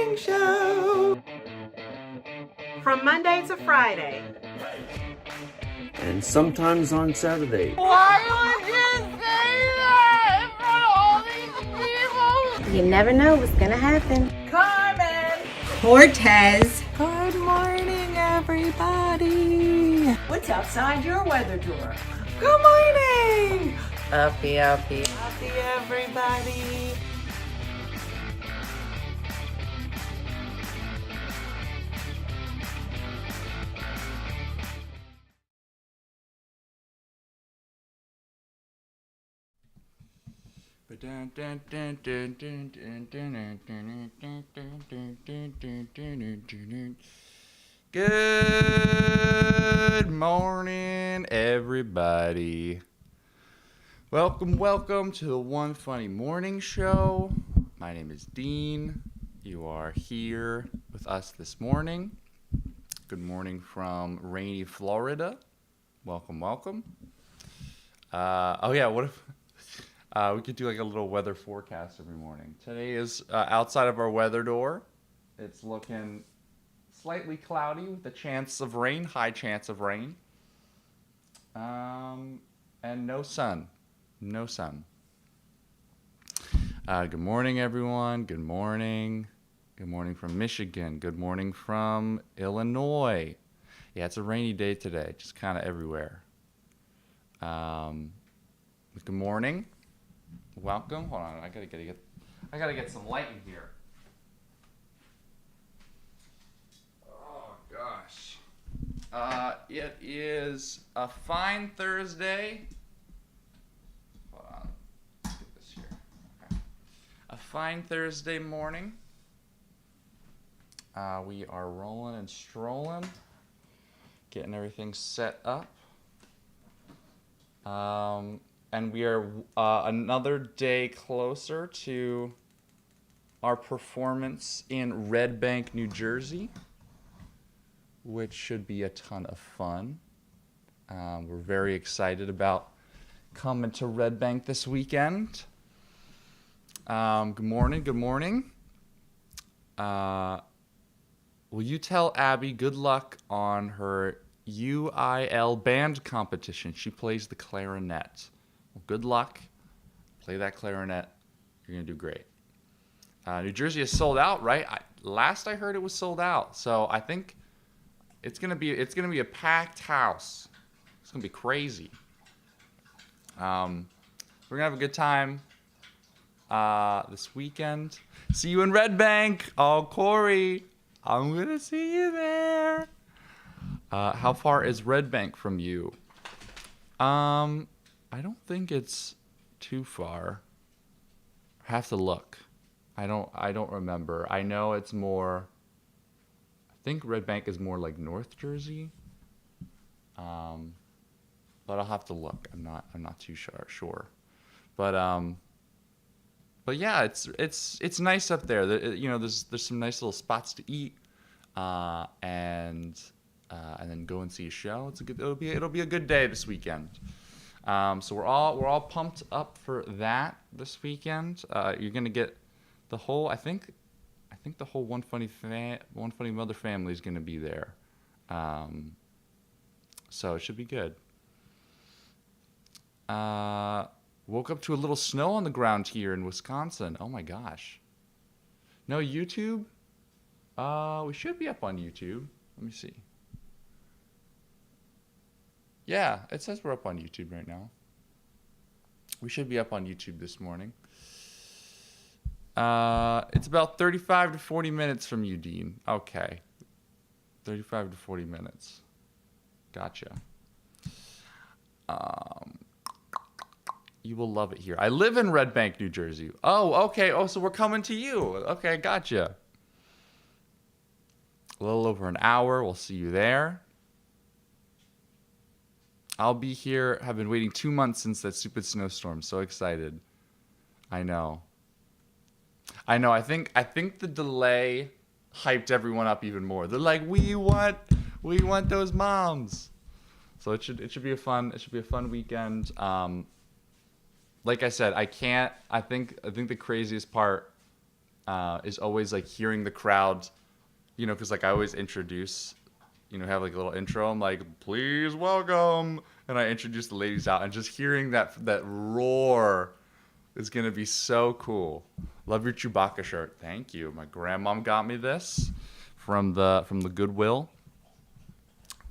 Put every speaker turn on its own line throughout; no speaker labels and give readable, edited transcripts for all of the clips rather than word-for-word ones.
morning show.
From Monday to Friday.
And sometimes on Saturday.
Why would you say that in front of all these people?
You never know what's gonna happen.
Carmen!
Cortez.
Good morning, everybody.
What's outside your weather door?
Good morning.
Uppie.
Happy everybody.
Good morning, everybody. Welcome to the One Funny Morning Show. My name is Dean. You are here with us this morning. Good morning from rainy Florida. Welcome. What if we could do like a little weather forecast every morning? Today is outside of our weather door. It's looking slightly cloudy with a chance of rain, high chance of rain. And no sun. Good morning, everyone. Good morning. Good morning from Michigan. Good morning from Illinois. Yeah, it's a rainy day today, just kind of everywhere. Good morning. Welcome. Hold on, I gotta get some light in here. Oh gosh. It is a fine Thursday. Hold on. Let's get this here. Okay. A fine Thursday morning. We are rolling and strolling, getting everything set up. And we are another day closer to our performance in Red Bank, New Jersey, which should be a ton of fun. We're very excited about coming to Red Bank this weekend. Good morning. Will you tell Abby good luck on her UIL band competition? She plays the clarinet. Well, good luck. Play that clarinet. You're gonna do great. New Jersey is sold out, right? Last I heard, it was sold out. So I think it's gonna be a packed house. It's gonna be crazy. We're gonna have a good time this weekend. See you in Red Bank. Oh, Corey, I'm gonna see you there. How far is Red Bank from you? I don't think it's too far. I have to look. I don't remember. I know it's more. I think Red Bank is more like North Jersey. But I'll have to look. I'm not too sure. But yeah, it's nice up there. There's some nice little spots to eat, and then go and see a show. It'll be a good day this weekend. So we're all pumped up for that this weekend. You're gonna get the whole. I think the whole One Funny Mother family is gonna be there. So it should be good. Woke up to a little snow on the ground here in Wisconsin. Oh my gosh. No YouTube? We should be up on YouTube. Let me see. Yeah, it says we're up on YouTube right now. We should be up on YouTube this morning. It's about 35 to 40 minutes from you, Dean. Okay. 35 to 40 minutes. Gotcha. You will love it here. I live in Red Bank, New Jersey. Oh, okay. Oh, so we're coming to you. Okay, gotcha. A little over an hour. We'll see you there. I'll be here. Have been waiting 2 months since that stupid snowstorm. So excited. I know. I think the delay hyped everyone up even more. They're like, we want those moms. So it should be a fun weekend. Like I said, I think the craziest part is always like hearing the crowd, you know, because like I always introduce, you know, have like a little intro. I'm like, please welcome, and I introduce the ladies out, and just hearing that roar is gonna be so cool. Love your Chewbacca shirt. Thank you. My grandmom got me this from the Goodwill.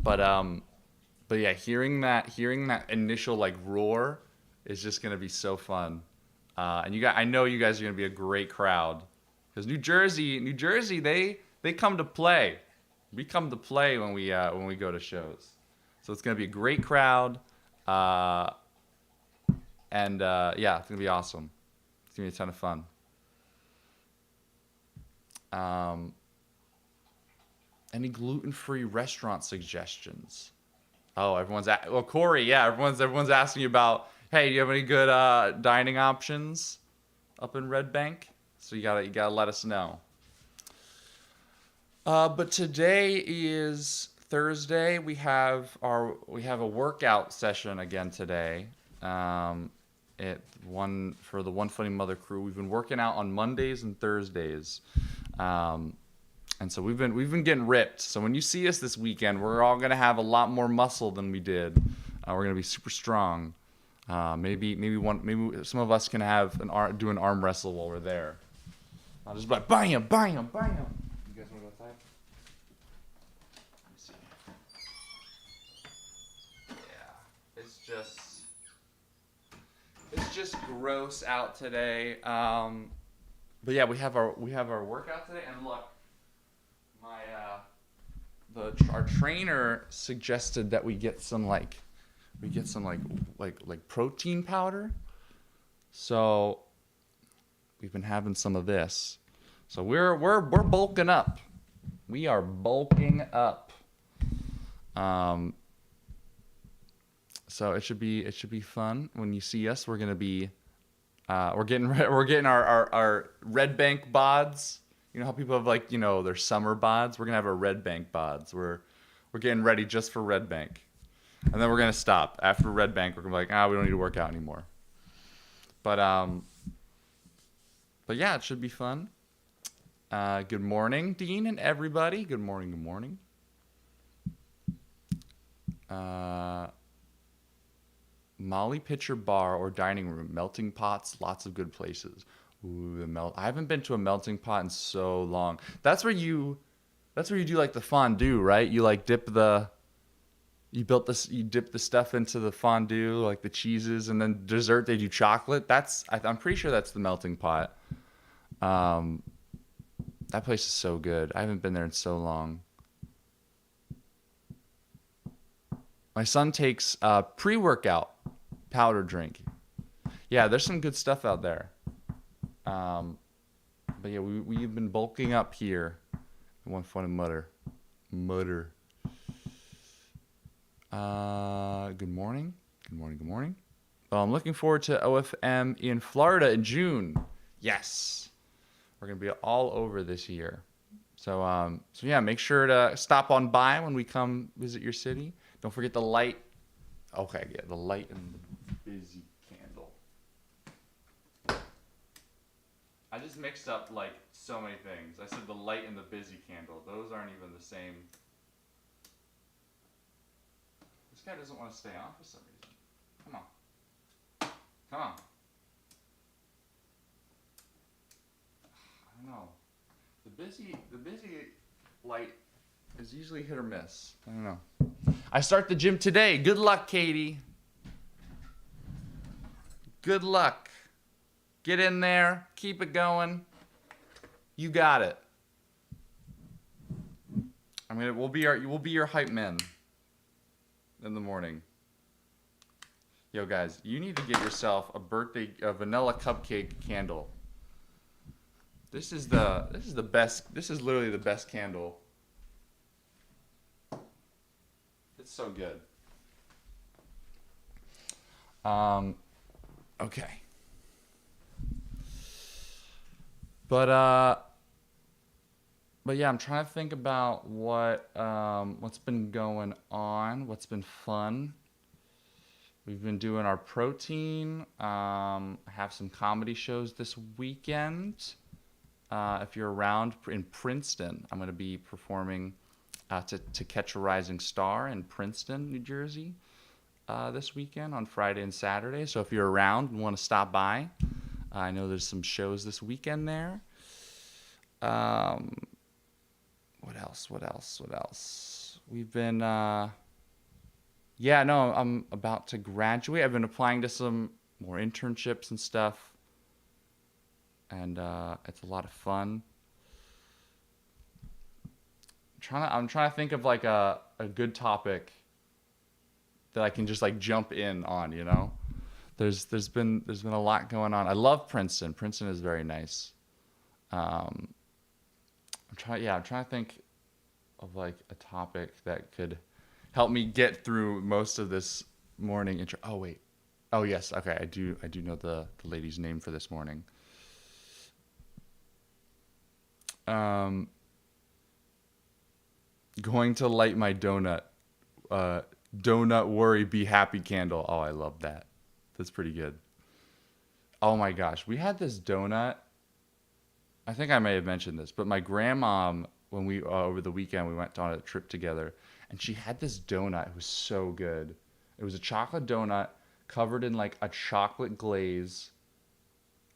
But yeah, hearing that initial like roar is just gonna be so fun. And I know you guys are gonna be a great crowd, because New Jersey, they come to play. We come to play when we go to shows. So it's gonna be a great crowd. Yeah, it's gonna be awesome. It's gonna be a ton of fun. Any gluten-free restaurant suggestions? Oh, Corey, yeah, everyone's asking you about, hey, do you have any good dining options up in Red Bank? So you gotta let us know. But today is Thursday. We have a workout session again today. For the One Funny Mother crew. We've been working out on Mondays and Thursdays. And so we've been getting ripped. So when you see us this weekend, we're all gonna have a lot more muscle than we did. We're gonna be super strong. Maybe some of us can do an arm wrestle while we're there. I'll just be like, bam, bam, bam. You guys wanna go outside? Let me see. Yeah, it's just gross out today. But yeah, we have our workout today, and look. Our trainer suggested that we get some protein powder. So we've been having some of this. So we're bulking up. We are bulking up. So it should be fun when you see us. We're gonna be we're getting our Red Bank bods. You know how people have like, you know, their summer bods? We're going to have our Red Bank bods. We're getting ready just for Red Bank. And then we're going to stop. After Red Bank, we're going to be like, we don't need to work out anymore. But yeah, it should be fun. Good morning, Dean and everybody. Good morning, good morning. Molly Pitcher Bar or Dining Room. Melting pots, lots of good places. Ooh, I haven't been to a melting pot in so long. That's where you do like the fondue, right? You like dip the stuff into the fondue, like the cheeses, and then dessert they do chocolate. I'm pretty sure that's the melting pot. That place is so good. I haven't been there in so long. My son takes pre-workout powder drink. Yeah, there's some good stuff out there. But yeah, we've been bulking up here. One funny mutter. Good morning. Well, I'm looking forward to OFM in Florida in June. Yes, we're gonna be all over this year. So yeah, make sure to stop on by when we come visit your city. Don't forget the light. Okay, yeah, the light and the busy candle. I just mixed up like so many things. I said the light and the busy candle. Those aren't even the same. This guy doesn't want to stay on for some reason. Come on. I don't know. The busy light is usually hit or miss. I don't know. I start the gym today. Good luck, Katie. Good luck. Get in there. Keep it going. You got it. We'll be your hype men in the morning. Yo guys, you need to get yourself a vanilla cupcake candle. This is the best. This is literally the best candle. It's so good. Okay. But yeah, I'm trying to think about what's been going on, what's been fun. We've been doing our protein. I have some comedy shows this weekend. if you're around in Princeton, I'm going to be performing to Catch a Rising Star in Princeton, New Jersey this weekend on Friday and Saturday. So if you're around and want to stop by, I know there's some shows this weekend there. What else? We've been, I'm about to graduate. I've been applying to some more internships and stuff. And it's a lot of fun. I'm trying to think of like a good topic that I can just like jump in on, you know? There's been a lot going on. I love Princeton. Princeton is very nice. I'm trying to think of like a topic that could help me get through most of this morning intro. Oh wait. Oh yes. Okay. I do know the lady's name for this morning. Going to light my donut. Donut worry, be happy candle. Oh, I love that. That's pretty good. Oh my gosh. We had this donut. I think I may have mentioned this, but my grandma, when we, over the weekend, we went on a trip together and she had this donut. It was so good. It was a chocolate donut covered in like a chocolate glaze,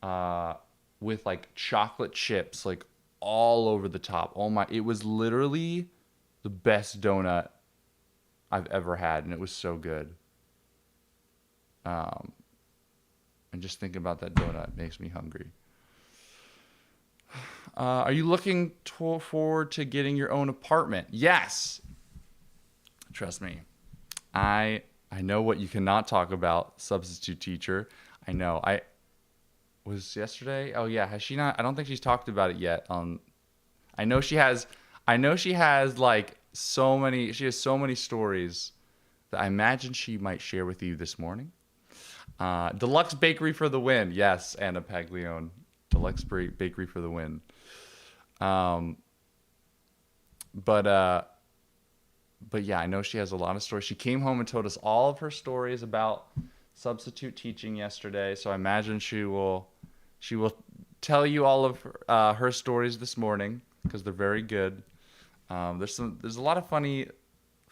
with like chocolate chips, like all over the top. It was literally the best donut I've ever had, and it was so good. And just thinking about that donut makes me hungry. Are you looking forward to getting your own apartment? Yes. Trust me. I know what you cannot talk about, substitute teacher. I know. Was yesterday? Oh yeah, has she not? I don't think she's talked about it yet. I know she has like so many. She has so many stories that I imagine she might share with you this morning. Deluxe Bakery for the win. Yes, Anna Paglione. Deluxe Bakery for the win. But yeah, I know she has a lot of stories. She came home and told us all of her stories about substitute teaching yesterday. So I imagine she will tell you all of her stories this morning because they're very good. There's a lot of funny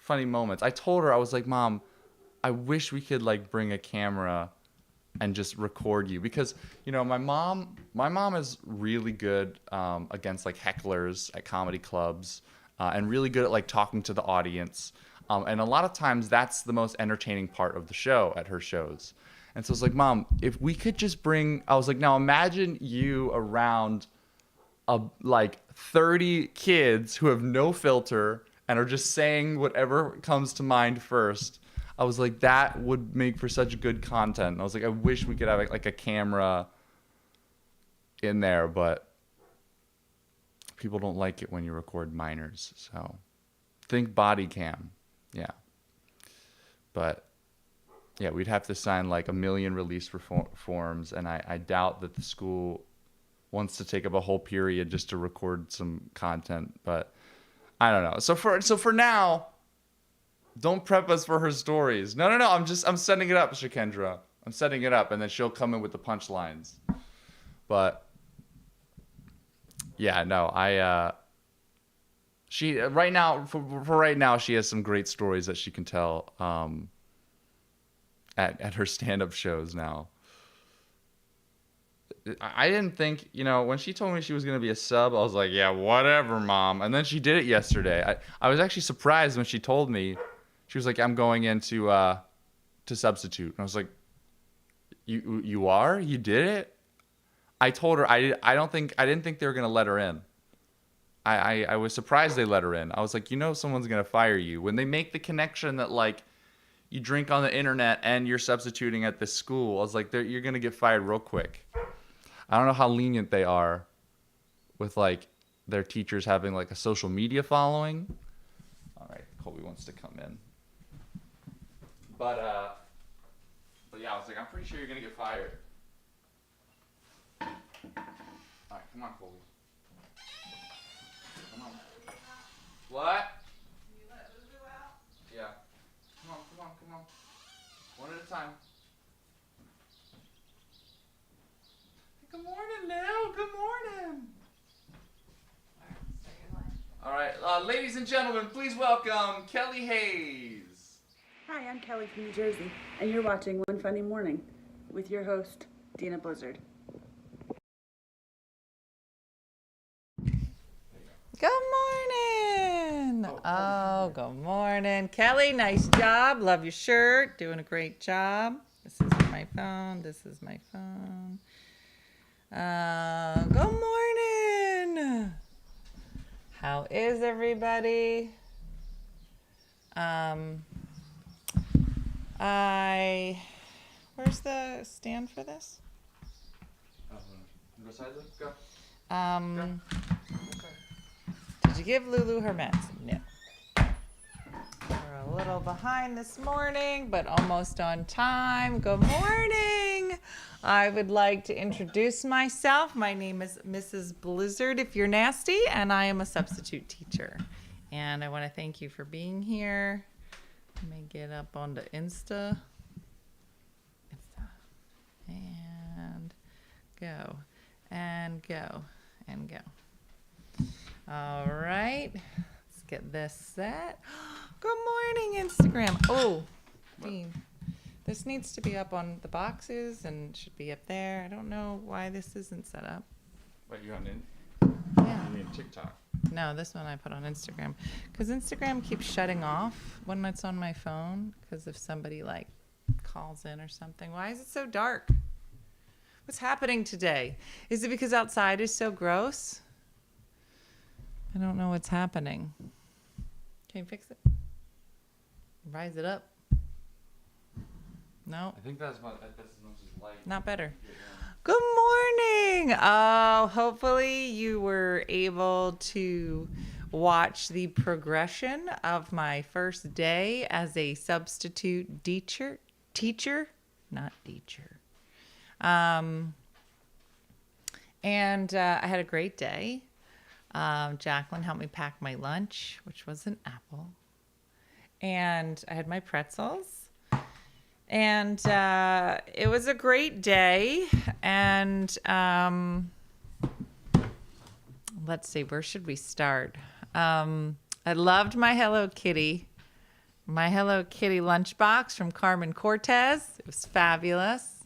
moments. I told her, I was like, Mom, I wish we could like bring a camera and just record you because, you know, my mom is really good against like hecklers at comedy clubs and really good at like talking to the audience. And a lot of times that's the most entertaining part of the show at her shows. And so I was like, Mom, if we could just I was like, now imagine you around like 30 kids who have no filter and are just saying whatever comes to mind first. I was like, that would make for such good content. And I was like, I wish we could have like a camera in there, but people don't like it when you record minors. So think body cam. Yeah. But yeah, we'd have to sign like 1 million release forms. And I doubt that the school wants to take up a whole period just to record some content, but I don't know. So for now, don't prep us for her stories. No. I'm setting it up, Shakendra. I'm setting it up, and then she'll come in with the punchlines. But yeah, no, she right now for right now she has some great stories that she can tell at her stand-up shows now. I didn't think, you know, when she told me she was going to be a sub, I was like, yeah, whatever, Mom. And then she did it yesterday. I was actually surprised when she told me. She was like, I'm going into to substitute. And I was like, you are? You did it? I told her I didn't think they were going to let her in. I was surprised they let her in. I was like, you know someone's going to fire you. When they make the connection that, like, you drink on the internet and you're substituting at this school, I was like, you're going to get fired real quick. I don't know how lenient they are with, like, their teachers having, like, a social media following. All right, Colby wants to come in. But yeah, I was like, I'm pretty sure you're going to get fired. All right, come on, Colby. Come on. What? Can you let Lulu out? Yeah. Come on. One at a time. Good morning, Lil. Good morning. Ladies and gentlemen, please welcome Kelly Hayes.
Hi, I'm Kelly from New Jersey, and you're watching One Funny Morning with your host, Dina Blizzard.
Good morning. Oh, good morning. Kelly, nice job. Love your shirt. Doing a great job. This is my phone. This is my phone. Good morning. How is everybody? Where's the stand for this?
Go.
Did you give Lulu her meds? No. We're a little behind this morning, but almost on time. Good morning. I would like to introduce myself. My name is Mrs. Blizzard, if you're nasty, and I am a substitute teacher. And I want to thank you for being here. Let me get up on the Insta. And go. And go. And go. All right. Let's get this set. Good morning, Instagram. Oh, Dean. This needs to be up on the boxes and should be up there. I don't know why this isn't set up.
Wait, you're on
Yeah.
You mean TikTok?
No, this one I put on Instagram. Because Instagram keeps shutting off when it's on my phone. Because if somebody like calls in or something. Why is it so dark? What's happening today? Is it because outside is so gross? I don't know what's happening. Can you fix it? Rise it up. No,
I think that's as much as light.
not better. Good morning. Oh, hopefully you were able to watch the progression of my first day as a substitute teacher, not teacher. And I had a great day. Jacqueline helped me pack my lunch, which was an apple. And I had my pretzels. And it was a great day. And let's see, where should we start? I loved my Hello Kitty lunchbox from Carmen Cortez. It was fabulous.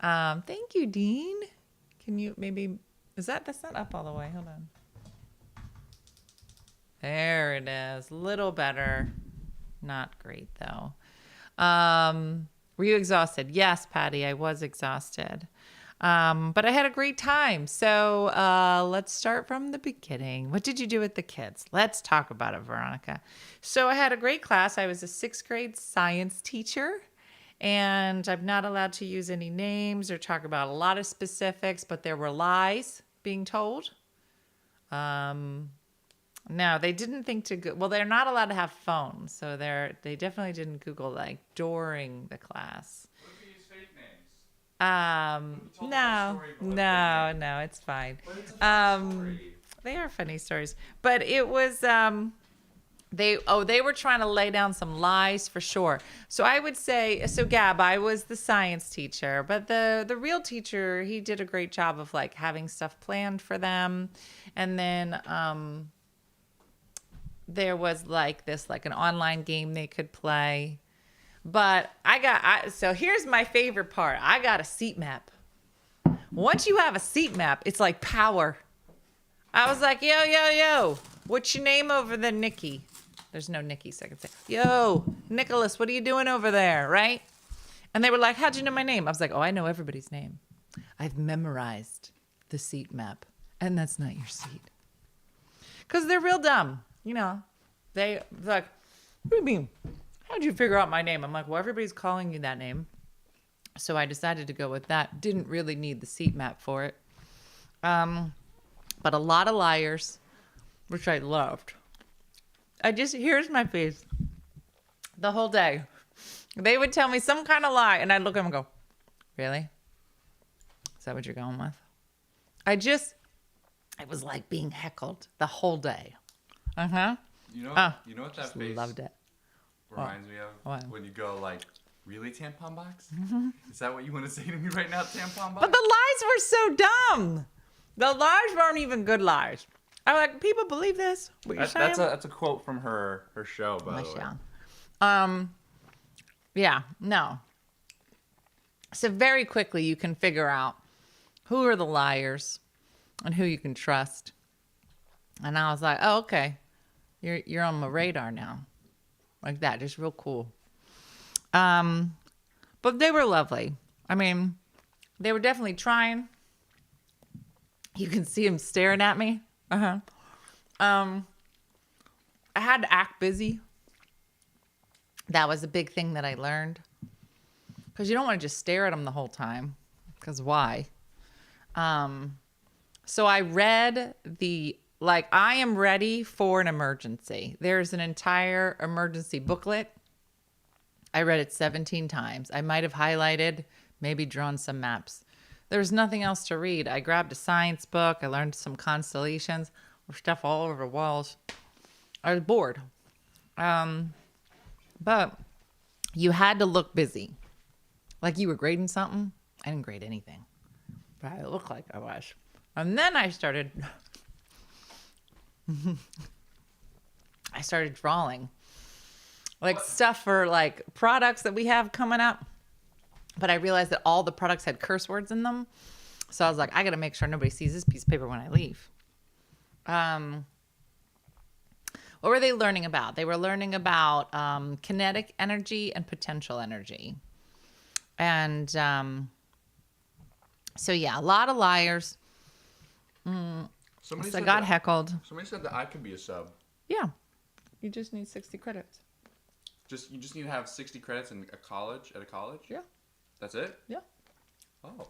Thank you, Dean. Can you maybe, that's not up all the way. Hold on. There it is. A little better. Not great, though. Were you exhausted? Yes, Patty, I was exhausted. But I had a great time. So let's start from the beginning. What did you do with the kids? Let's talk about it, Veronica. So I had a great class. I was a 6th grade science teacher. And I'm not allowed to use any names or talk about a lot of specifics, but there were lies being told. No, they didn't think to go. Well, they're not allowed to have phones, so they definitely didn't Google like during the class.
What if you use fake names?
No, it's fine.
But it's a funny story.
They are funny stories, but it was they were trying to lay down some lies for sure. So I would say, Gab, I was the science teacher, but the real teacher, he did a great job of like having stuff planned for them, and then there was like an online game they could play. But so here's my favorite part. I got a seat map. Once you have a seat map, it's like power. I was like, yo, what's your name over there, Nikki? There's no Nikki, so I can say, yo, Nicholas, what are you doing over there, right? And they were like, how'd you know my name? I was like, oh, I know everybody's name. I've memorized the seat map, and that's not your seat. Because they're real dumb. You know, they're like, what do you mean? How'd you figure out my name? I'm like, well, everybody's calling you that name. So I decided to go with that. Didn't really need the seat map for it. But a lot of liars, which I loved. Here's my face. The whole day. They would tell me some kind of lie, and I'd look at them and go, really? Is that what you're going with? It was like being heckled the whole day. Uh-huh.
You know what that face
loved it.
reminds me of?
What?
When you go like, really, tampon box? Is that what you want to say to me right now, tampon box?
But the lies were so dumb. The lies weren't even good lies. I'm like, people believe this? What you're saying?
That's a quote from her show, by the way.
Yeah, no. So very quickly you can figure out who are the liars and who you can trust. And I was like, oh, okay. You're on my radar now. Like that, just real cool. But they were lovely. I mean, they were definitely trying. You can see them staring at me. I had to act busy. That was a big thing that I learned. Because you don't want to just stare at them the whole time. Because why? So I read I am ready for an emergency. There's an entire emergency booklet. I read it 17 times. I might have highlighted, maybe drawn some maps. There was nothing else to read. I grabbed a science book. I learned some constellations with stuff all over the walls. I was bored. But you had to look busy. Like you were grading something. I didn't grade anything. But I looked like I was. And then I started drawing. Like stuff for like products that we have coming up. But I realized that all the products had curse words in them. So I was like, I got to make sure nobody sees this piece of paper when I leave. What were they learning about? They were learning about kinetic energy and potential energy. And so, yeah, a lot of liars. So I got heckled.
Somebody said that I could be a sub.
Yeah. You just need 60 credits.
You just need to have 60 credits in a college.
Yeah.
That's it?
Yeah.
Oh.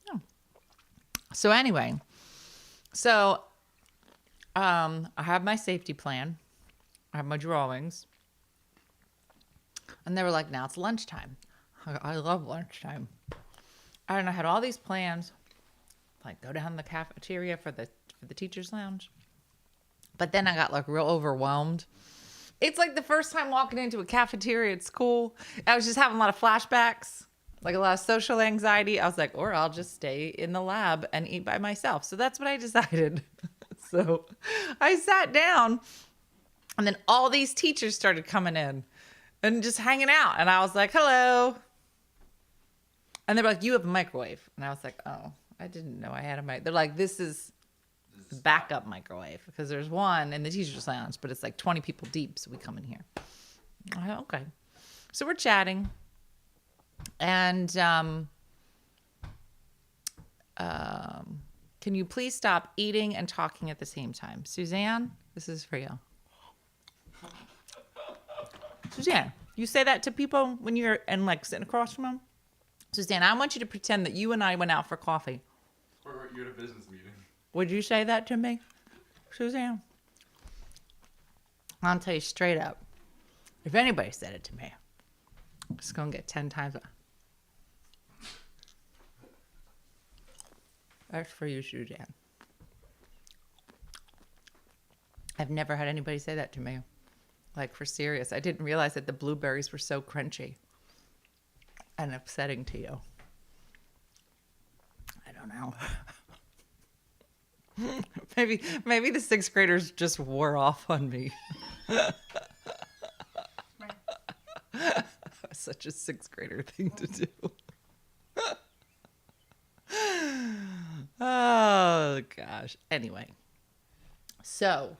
Yeah. So anyway, I have my safety plan. I have my drawings. And they were like, now it's lunchtime. I love lunchtime. And I had all these plans, like go down the cafeteria for the teacher's lounge. But then I got like real overwhelmed. It's like the first time walking into a cafeteria at school. I was just having a lot of flashbacks, like a lot of social anxiety. I was like, or I'll just stay in the lab and eat by myself. So that's what I decided. So I sat down and then all these teachers started coming in and just hanging out. And I was like, hello. And they're like, you have a microwave. And I was like, oh, I didn't know I had a mic. They're like, this is the backup microwave because there's one in the teacher's lounge, but it's like 20 people deep. So we come in here. I go, okay. So we're chatting. And can you please stop eating and talking at the same time? Suzanne, this is for you. Suzanne, you say that to people when you're and like sitting across from them? Suzanne, I want you to pretend that you and I went out for coffee.
Or you're at a business meeting.
Would you say that to me, Suzanne? I'll tell you straight up. If anybody said it to me, I'm just going to get 10 times. That's for you, Suzanne. I've never had anybody say that to me. Like, for serious. I didn't realize that the blueberries were so crunchy and upsetting to you. I don't know. Maybe the sixth graders just wore off on me. Such a sixth grader thing to do. Oh, gosh. Anyway. So,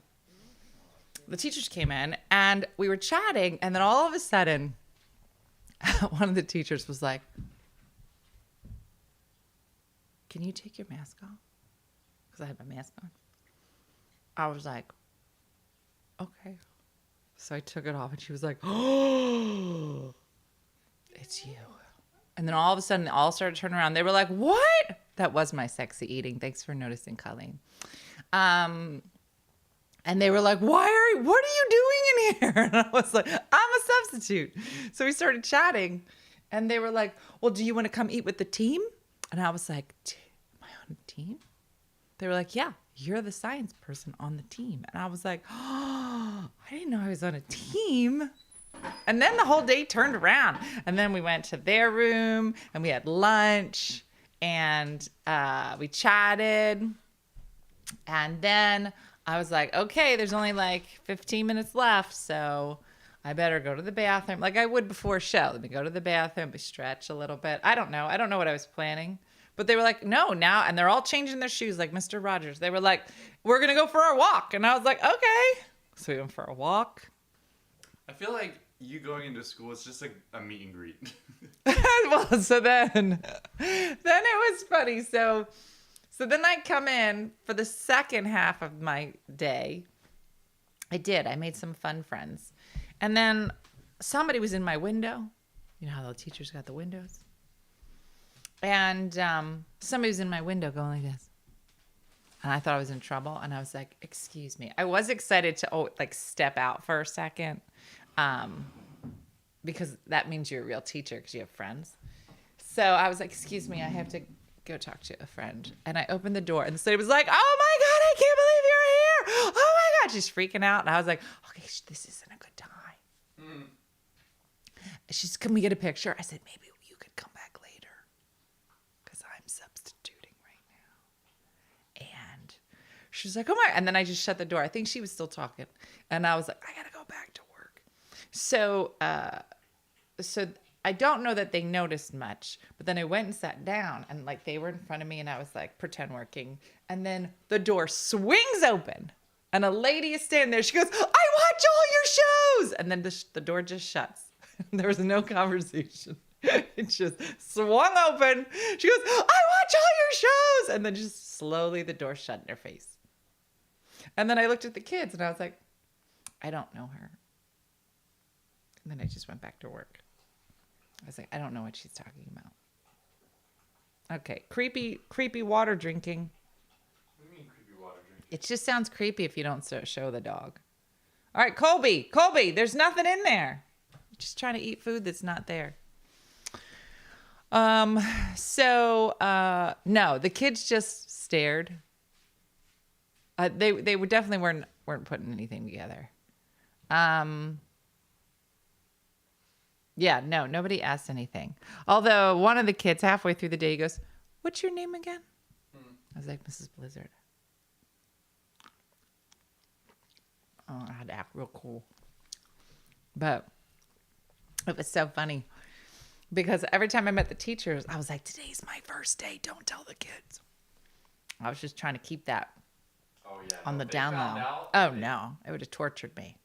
the teachers came in, and we were chatting, and then all of a sudden, one of the teachers was like, can you take your mask off? Because I had my mask on. I was like, okay. So I took it off, and she was like, oh, it's you. And then all of a sudden, they all started turning around. They were like, what? That was my sexy eating. Thanks for noticing, Colleen. And they were like, what are you doing in here? And I was like, I'm a substitute. So we started chatting. And they were like, well, do you want to come eat with the team? And I was like, am I on a team? They were like, yeah, you're the science person on the team. And I was like, oh, I didn't know I was on a team. And then the whole day turned around. And then we went to their room and we had lunch and we chatted. And then I was like, okay, there's only like 15 minutes left, so I better go to the bathroom like I would before a show. Let me go to the bathroom, stretch a little bit. I don't know what I was planning. But they were like, no, now. And they're all changing their shoes like Mr. Rogers. They were like, we're going to go for our walk. And I was like, okay. So we went for a walk.
I feel like you going into school is just like a meet and greet.
Well, so then it was funny. So then I come in for the second half of my day. I made some fun friends. And then somebody was in my window. You know how the teachers got the windows? And somebody was in my window going like this. And I thought I was in trouble. And I was like, excuse me. I was excited to step out for a second. Because that means you're a real teacher because you have friends. So I was like, excuse me, I have to go talk to a friend. And I opened the door and the lady was like, oh my God, I can't believe you're here. Oh my God. She's freaking out. And I was like, okay, this isn't a good time. She's, can we get a picture? I said, maybe you could come back later because I'm substituting right now. And she's like, oh my. And then I just shut the door. I think she was still talking. And I was like, I got to go back to work. So I don't know that they noticed much, but then I went and sat down and like they were in front of me and I was like pretend working. And then the door swings open and a lady is standing there. She goes, I watch all your shows. And then the door just shuts. There was no conversation. It just swung open. She goes, I watch all your shows. And then just slowly the door shut in her face. And then I looked at the kids and I was like, I don't know her. And then I just went back to work. I was like, I don't know what she's talking about. Okay, creepy water drinking.
What do you mean creepy water drinking?
It just sounds creepy if you don't show the dog. All right, Colby, there's nothing in there. Just trying to eat food that's not there. No, the kids just stared. They definitely weren't putting anything together. Yeah, no, nobody asked anything. Although one of the kids halfway through the day, he goes, what's your name again? I was like, Mrs. Blizzard. Oh, I had to act real cool. But it was so funny because every time I met the teachers, I was like, today's my first day. Don't tell the kids. I was just trying to keep that on the down low. Oh, no. It would have tortured me.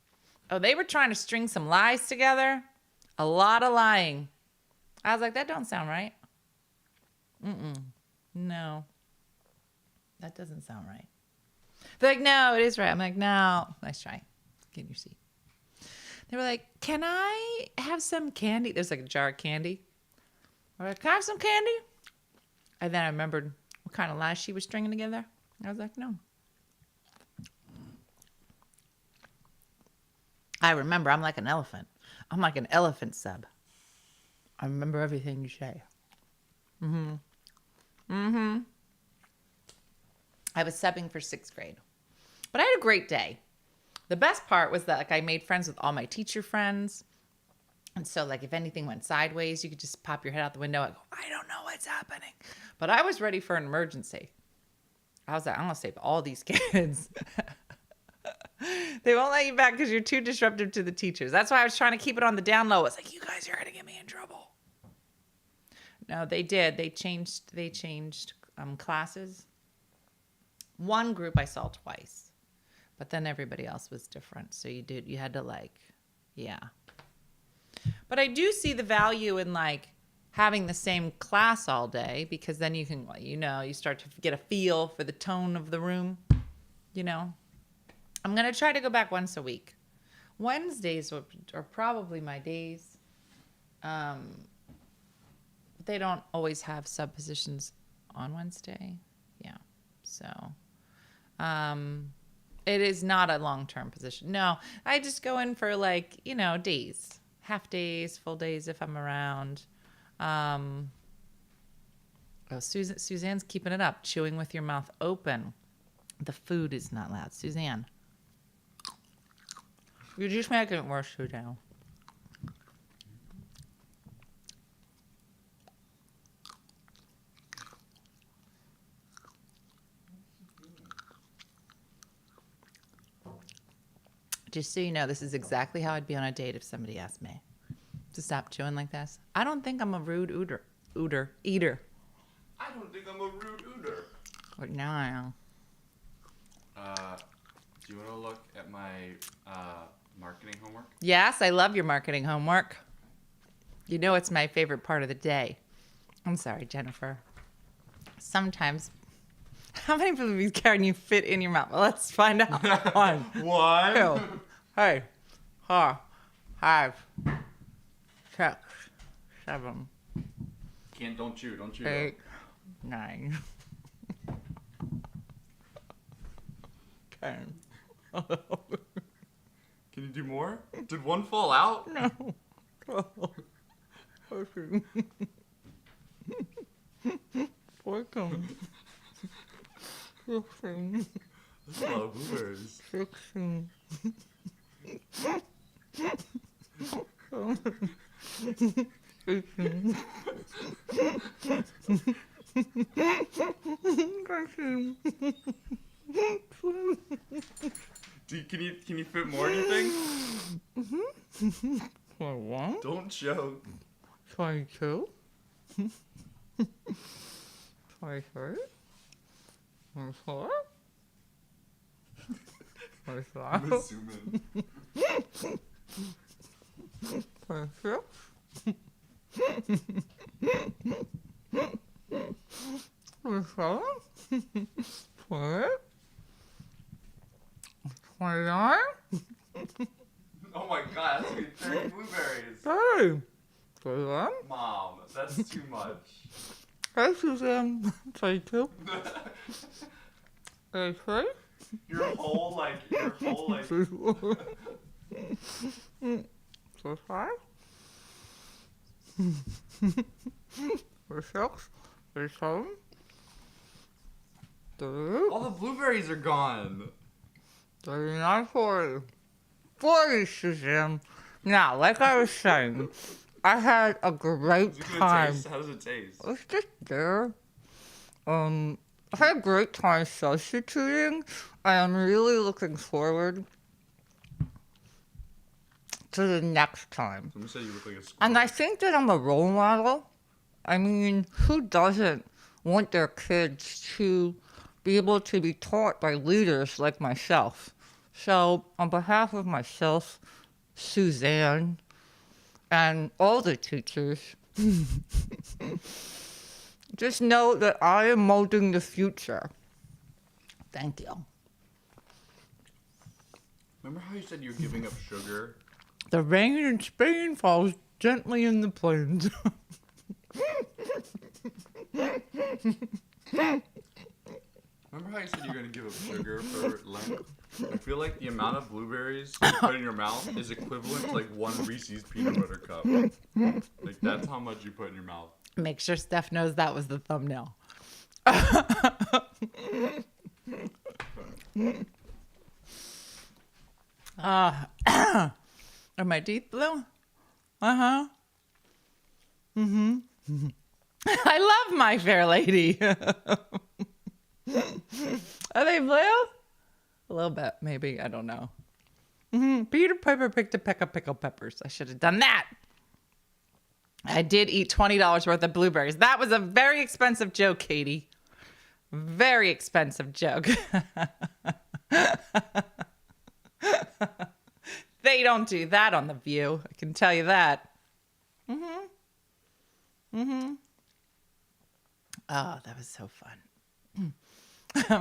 Oh, they were trying to string some lies together. A lot of lying. I was like, that don't sound right. No. That doesn't sound right. They're like, no, it is right. I'm like, no. Nice try. Get in your seat. They were like, can I have some candy? There's like a jar of candy. I was like, can I have some candy? And then I remembered what kind of lies she was stringing together. I was like, no. I remember. I'm like an elephant. I'm like an elephant sub. I remember everything you say. I was subbing for 6th grade. But I had a great day. The best part was that like I made friends with all my teacher friends. And so like if anything went sideways, you could just pop your head out the window and go, I don't know what's happening. But I was ready for an emergency. I was like, I'm going to save all these kids. They won't let you back because you're too disruptive to the teachers. That's why I was trying to keep it on the down low. It's like, you guys are going to get me in trouble. No, they did. They changed classes. One group I saw twice, but then everybody else was different. So you had to yeah. But I do see the value in having the same class all day because then you can, you start to get a feel for the tone of the room, I'm going to try to go back once a week. Wednesdays are probably my days. They don't always have sub positions on Wednesday. Yeah. So, it is not a long-term position. No, I just go in for days, half days, full days if I'm around. Suzanne's keeping it up, chewing with your mouth open. The food is not loud. Suzanne. You're just making it worse, Suzanne. Just so you know, this is exactly how I'd be on a date if somebody asked me to stop chewing like this. I don't think I'm a rude eater.
I don't think I'm a rude ooter.
But now I am.
Do you want to look at my marketing homework?
Yes, I love your marketing homework. You know it's my favorite part of the day. I'm sorry, Jennifer. Sometimes, how many blueberries can you fit in your mouth? Well, let's find out. 1, 2, 3, 4, 5, 6, 7,
Don't chew.
8, 9, 10.
Can you do more? Did one fall out?
No. 12, 13, 14, 15,
That's a lot of blueberries.
16, 18, 19,
Can you fit more, do you think?
21,
Don't choke.
22, 23, 24, 25,
I'm assuming.
26, 27, 28, 29,
Oh my god, that's gonna be 30 blueberries.
30, 31,
Mom, that's too much.
hey Suzanne, 32, 33,
Your whole like
34, 35, 36, 37, 38,
all the blueberries are gone.
39, 40. 40, Suzanne. Now, like I was saying, I had a great time.
How does it taste?
It's just there. I had a great time substituting. I am really looking forward to the next time.
Someone said you look like a squirrel.
And I think that I'm a role model. I mean, who doesn't want their kids to be able to be taught by leaders like myself? So, on behalf of myself, Suzanne, and all the teachers, just know that I am molding the future. Thank you.
Remember how you said you were giving up sugar?
The rain in Spain falls gently in the plains.
Remember how you said you were gonna give up sugar for Lent? I feel like the amount of blueberries you put in your mouth is equivalent to like one Reese's peanut butter cup. Like that's how much you put in your mouth.
Make sure Steph knows that was the thumbnail. Are my teeth blue? Uh-huh. Mm-hmm. I love My Fair Lady. Are they blue? A little bit, maybe. I don't know. Peter Piper picked a peck of pickled peppers. I should have done that. I did eat $20 worth of blueberries. That was a very expensive joke, Katie. Very expensive joke. They don't do that on The View. I can tell you that. Oh, that was so fun.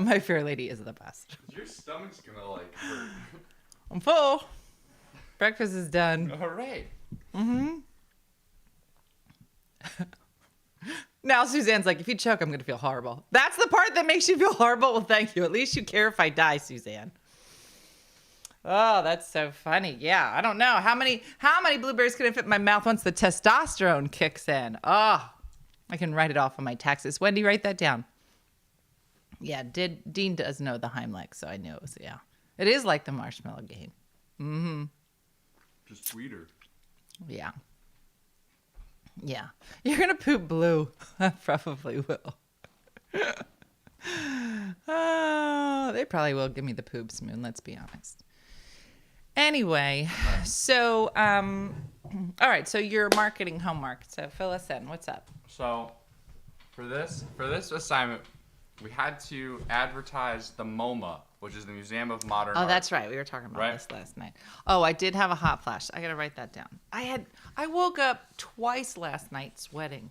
My Fair Lady is the best.
Your stomach's gonna like hurt.
I'm full. Breakfast is done.
All right.
Now Suzanne's like, if you choke, I'm going to feel horrible. That's the part that makes you feel horrible? Well, thank you. At least you care if I die, Suzanne. Oh, that's so funny. Yeah, I don't know. How many blueberries can I fit in my mouth once the testosterone kicks in? Oh, I can write it off on my taxes. Wendy, write that down. Yeah, Dean does know the Heimlich, so I knew it was, yeah. It is like the marshmallow game.
Just sweeter.
Yeah. Yeah. You're going to poop blue. I probably will. Oh, they probably will give me the poops, Moon, let's be honest. Anyway, so all right, so your marketing homework. So fill us in. What's up?
So for this assignment, we had to advertise the MoMA, which is the Museum of Modern Art.
Oh, that's right. We were talking about
Right.
this last night. Oh, I did have a hot flash. I got to write that down. I woke up twice last night sweating.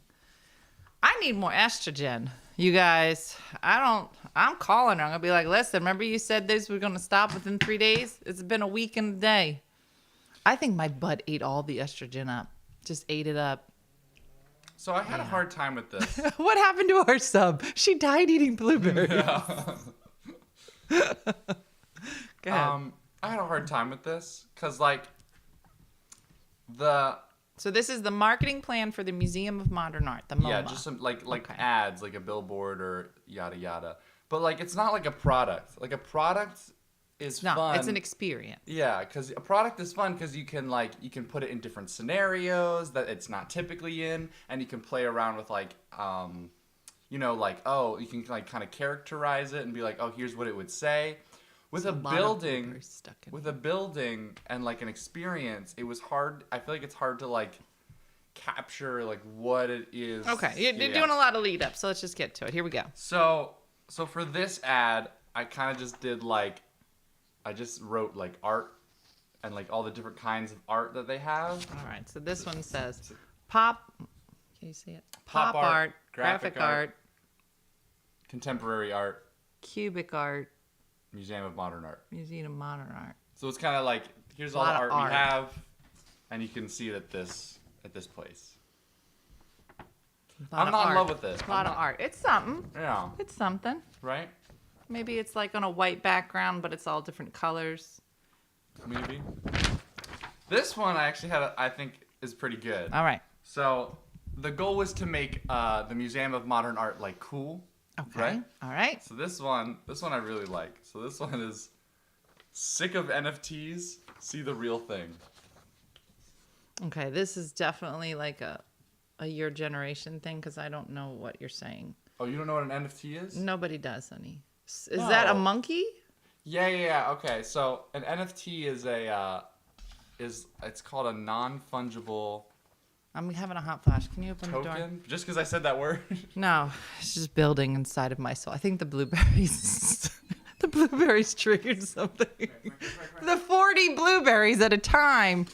I need more estrogen. You guys, I'm calling her. I'm going to be like, listen, remember you said this was going to stop within 3 days? It's been a week and a day. I think my butt ate all the estrogen up. Just ate it up.
So I had a hard time with this.
What happened to our sub? She died eating blueberries. Go ahead.
I had a hard time with this because, like,
So this is the marketing plan for the Museum of Modern Art, the MoMA.
yeah, just some like
Okay.
ads, like a billboard or yada yada. But like, it's not like a product. Like a product is
No,
fun.
it's an experience.
Yeah, because a product is fun because you can put it in different scenarios that it's not typically in, and you can play around with like you can like kind of characterize it and be like, oh, here's what it would say. With a building and like an experience, it was hard. I feel like it's hard to like capture like what it is.
Okay, you're doing a lot of lead up, so let's just get to it. Here we go.
So for this ad, I kind of just did like, I just wrote like art and like all the different kinds of art that they have.
All right, so this one says pop. Can you see it?
Pop art,
graphic
graphic
art,
contemporary art,
cubic art,
Museum of Modern Art.
Museum of Modern Art.
So it's kind of like, here's all the
Lot of
art
art.
we have, and you can see it at this place.
Lot
I'm
of
not in
art.
love with this.
A lot of art. It's something.
Yeah.
It's something.
Right?
Maybe it's like on a white background, but it's all different colors.
Maybe. This one I think is pretty good.
All right.
So the goal was to make the Museum of Modern Art like cool.
Okay.
Right?
All right.
So this one I really like. So this one is sick of NFTs, see the real thing.
Okay, this is definitely like a your generation thing because I don't know what you're saying.
Oh, you don't know what an NFT is?
Nobody does, honey. Is that a
No.
monkey?
Yeah. Okay, so an NFT is it's called a non-fungible
I'm having a hot flash. Can you open the door?
token. Just because I said that word.
No, it's just building inside of my soul. I think the blueberries, the blueberries triggered something. The 40 blueberries at a time.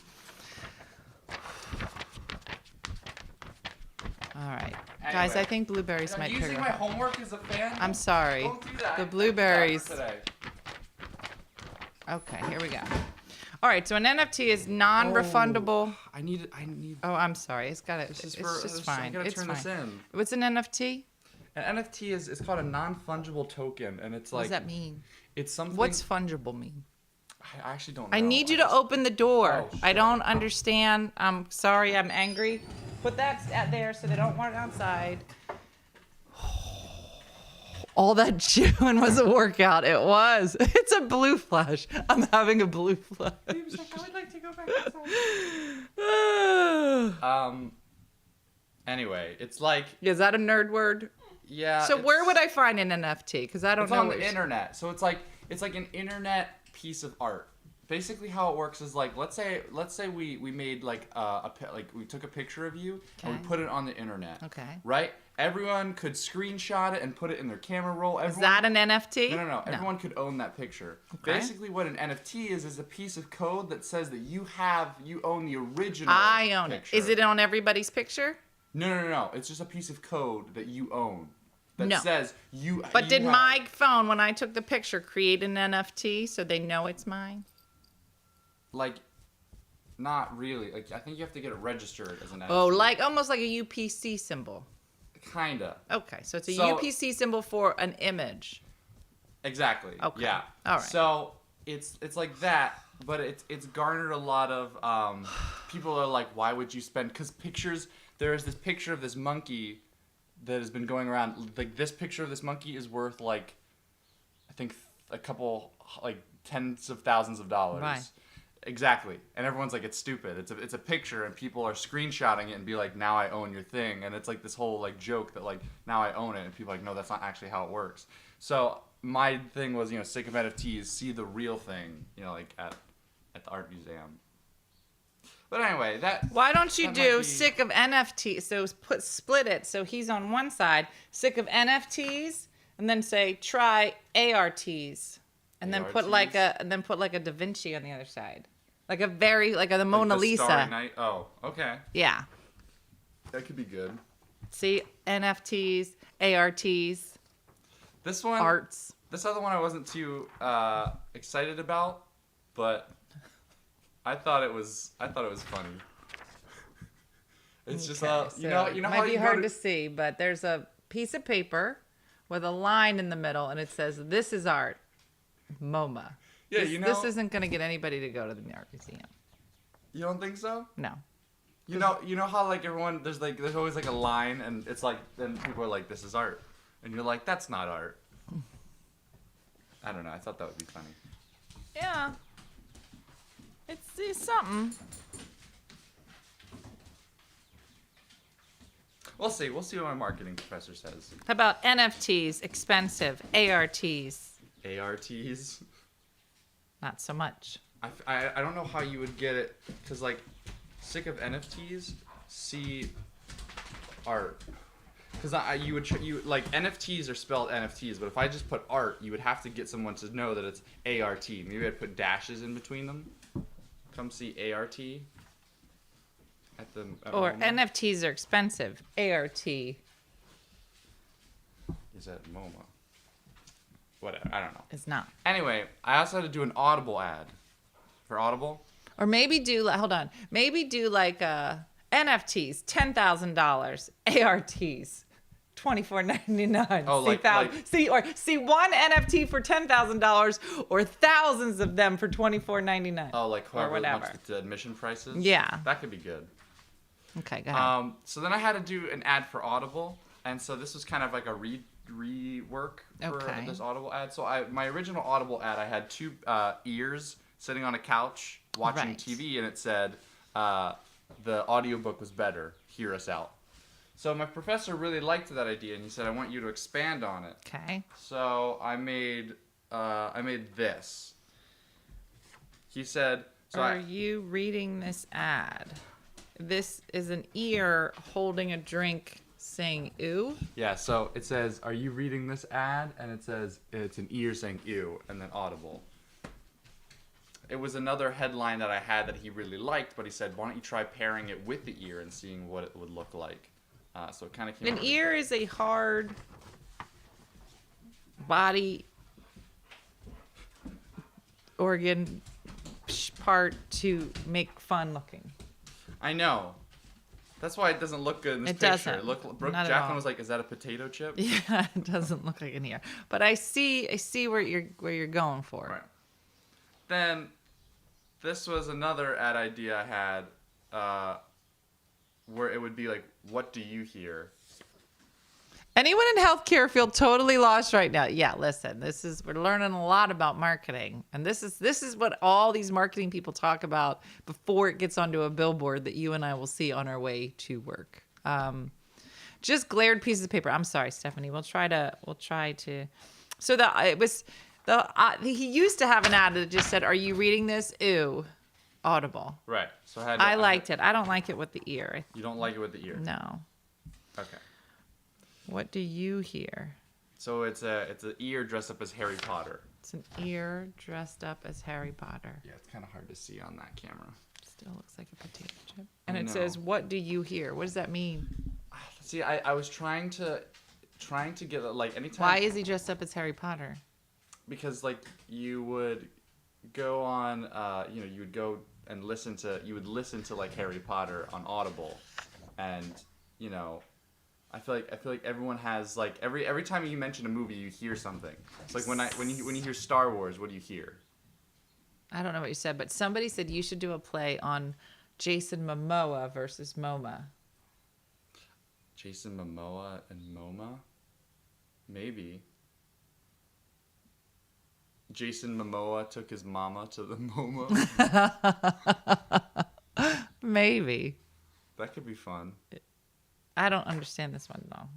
All right, guys.
Anyway.
I think blueberries
I'm
might
using
trigger.
my homework as a fan.
I'm sorry.
Don't do that.
The
I did that for
blueberries.
today.
Okay, here we go. All right, so an NFT is non-refundable.
I need.
Oh, I'm sorry. It's got it. It's
This is
just fine.
I gotta
It's
turn
fine.
this in.
What's an NFT?
An NFT is called a non-fungible token, and it's
What
like
does that mean?
it's something.
What's fungible mean?
I actually don't know.
I need you to
just-
open the door.
Oh,
I
sure.
don't understand. I'm sorry. I'm angry. Put that out there so they don't want it outside. All that chewing was a workout. It was. It's a blue flash. I'm having a blue flash.
I would like to go back outside. Anyway, it's like
Is that a nerd word?
yeah.
So where would I find an NFT? Because I don't
It's
know.
on
what
the
you're-
internet. So it's like an internet piece of art. Basically, how it works is like let's say we made like we took a picture of you and we
Okay.
put it on the internet.
Okay.
Right? Everyone could screenshot it and put it in their camera roll.
Is that an NFT?
No. Everyone could own that picture.
Okay.
Basically, what an NFT is a piece of code that says that you own the original.
I own
picture.
it. Is it on everybody's picture?
No. It's just a piece of code that you own. That
No.
says you.
But
you
did
have-
my phone, when I took the picture, create an NFT so they know it's mine?
Like, not really. Like, I think you have to get it registered as an NFT.
Oh, like almost like a UPC symbol.
Kinda.
Okay, so it's a
So-
UPC symbol for an image.
Exactly.
Okay.
Yeah.
All right.
So it's like that, but it's garnered a lot of people are like, why would you spend? Because pictures. There is this picture of this monkey that has been going around. Like this picture of this monkey is worth like, I think a couple like tens of thousands of dollars.
Right.
Exactly. And everyone's like, it's stupid. It's a picture, and people are screenshotting it and be like, now I own your thing. And it's like this whole like joke that like, now I own it. And people are like, no, that's not actually how it works. So my thing was, sick of NFTs, see the real thing, like at at the art museum. But anyway,
Why don't you
that
do
might be-
sick of NFT? So split it. So he's on one side, sick of NFTs, and then say try ARTs, and then put like a Da Vinci on the other side, like the Mona
the
Lisa.
Starry Night. Oh, okay.
Yeah.
That could be good.
See, NFTs, ARTs,
This one,
arts.
This other one I wasn't too excited about, but I thought it was funny. It's just you know
it
how
might be
you
hard to see, but there's a piece of paper with a line in the middle, and it says, "This is art, MoMA."
Yeah,
this isn't going to get anybody to go to the art museum.
You don't think so?
No.
You know how like everyone there's always like a line, and it's like then people are like, "This is art," and you're like, "That's not art." I don't know. I thought that would be funny.
Yeah. It's something.
We'll see. We'll see what my marketing professor says.
How about NFTs, expensive, ARTs?
ARTs.
Not so much.
I don't know how you would get it, because like, sick of NFTs, see art. Because you like NFTs are spelled NFTs, but if I just put art, you would have to get someone to know that it's ART. Maybe I'd put dashes in between them. Come see ART at
Or
MoMA.
NFTs are expensive, ART.
Is at MoMA. Whatever. I don't know.
Is not.
Anyway, I also had to do an Audible ad for Audible.
Or maybe do maybe do like NFTs, $10,000, ARTs, $24.99.
Oh,
see one NFT for $10,000 or thousands of them for $24.99.
Oh, like
or
however
whatever.
much the admission prices.
Yeah.
That could be good.
Okay, go ahead.
So then I had to do an ad for Audible, and so this was kind of like a rework for this Audible ad. So my original Audible ad, I had two ears sitting on a couch watching
Right.
TV, and it said the audiobook was better. Hear us out. So my professor really liked that idea, and he said, "I want you to expand on it."
Okay.
So I made this. He said,
Are you reading this ad? This is an ear holding a drink saying "ooh."
Yeah, so it says, "Are you reading this ad?" And it says, it's an ear saying "ew," and then Audible. It was another headline that I had that he really liked, but he said, "Why don't you try pairing it with the ear and seeing what it would look like?" So it kind of came
An
out
ear is a hard body organ part to make fun looking.
I know. That's why it doesn't look good in this
It
picture.
doesn't.
Brooke
Not at
Jacqueline
all.
was like, "Is that a potato chip?"
Yeah, it doesn't look like an ear, but I see where you're going for.
Right. Then, this was another ad idea I had, where it would be like, "What do you hear?"
Anyone in healthcare feel totally lost right now? Yeah, listen, we're learning a lot about marketing, and this is what all these marketing people talk about before it gets onto a billboard that you and I will see on our way to work. Just glared pieces of paper. I'm sorry, Stephanie. We'll try to. So he used to have an ad that just said, "Are you reading this? Ooh, Audible."
Right. So
I liked it. I don't like it with the ear.
You don't like it with the ear.
No.
Okay.
What do you hear?
So it's an ear dressed up as Harry Potter.
It's an ear dressed up as Harry Potter.
Yeah, it's kind of hard to see on that camera.
Still looks like a potato chip. And
I
it
know.
says, "What do you hear?" What does that mean?
See, I was trying to get like anytime.
Why is he dressed up as Harry Potter?
Because like you would go on, you would go and listen to like Harry Potter on Audible, and I feel like everyone has like every time you mention a movie, you hear something. It's like when you hear Star Wars, what do you hear?
I don't know what you said, but somebody said you should do a play on Jason Momoa versus MoMA.
Jason Momoa and MoMA? Maybe. Jason Momoa took his mama to the MoMA.
Maybe.
That could be fun.
I don't understand this one though.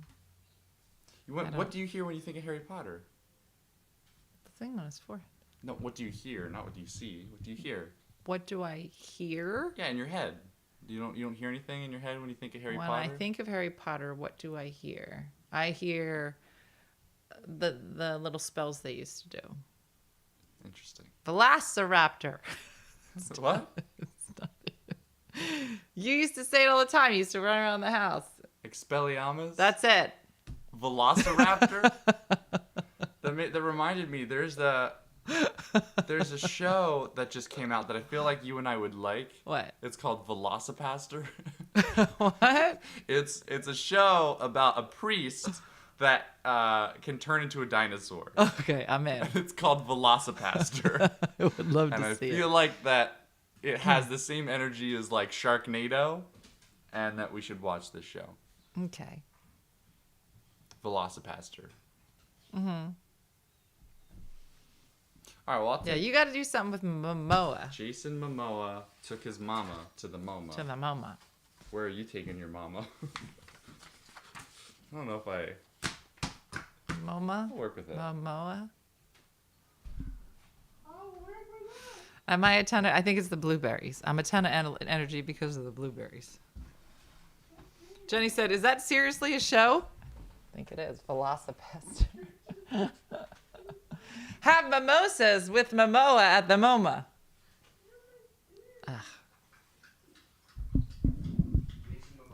What do you hear when you think of Harry Potter?
The thing on his forehead.
No, what do you hear? Not what do you see. What do you hear?
What do I hear?
Yeah, in your head. You don't hear anything in your head when you think of Harry
When
Potter?
I think of Harry Potter, what do I hear? I hear the little spells they used to do.
Interesting.
Velociraptor.
What?
You used to say it all the time. You used to run around the house.
Expelliarmus?
That's it.
Velociraptor? That reminded me, there's a show that just came out that I feel like you and I would like.
What?
It's called Velocipaster.
What?
It's a show about a priest that can turn into a dinosaur.
Okay, I'm in.
It's called Velocipaster.
I would love
And
to
I
see
feel
it.
like that it has the same energy as like Sharknado, and that we should watch this show.
Okay.
Velocipaster. All right, well,
Yeah, you got to do something with MoMA
Jason Momoa took his mama to the MoMA.
to the MoMA.
Where are you taking your mama? I don't know if I
MoMA?
I'll work with it.
MoMA? Am I a ton of... I think it's the blueberries. I'm a ton of energy because of the blueberries. Jenny said, is that seriously a show? I think it is. Velocipaster. Have mimosas with Momoa at the MoMA. Ugh.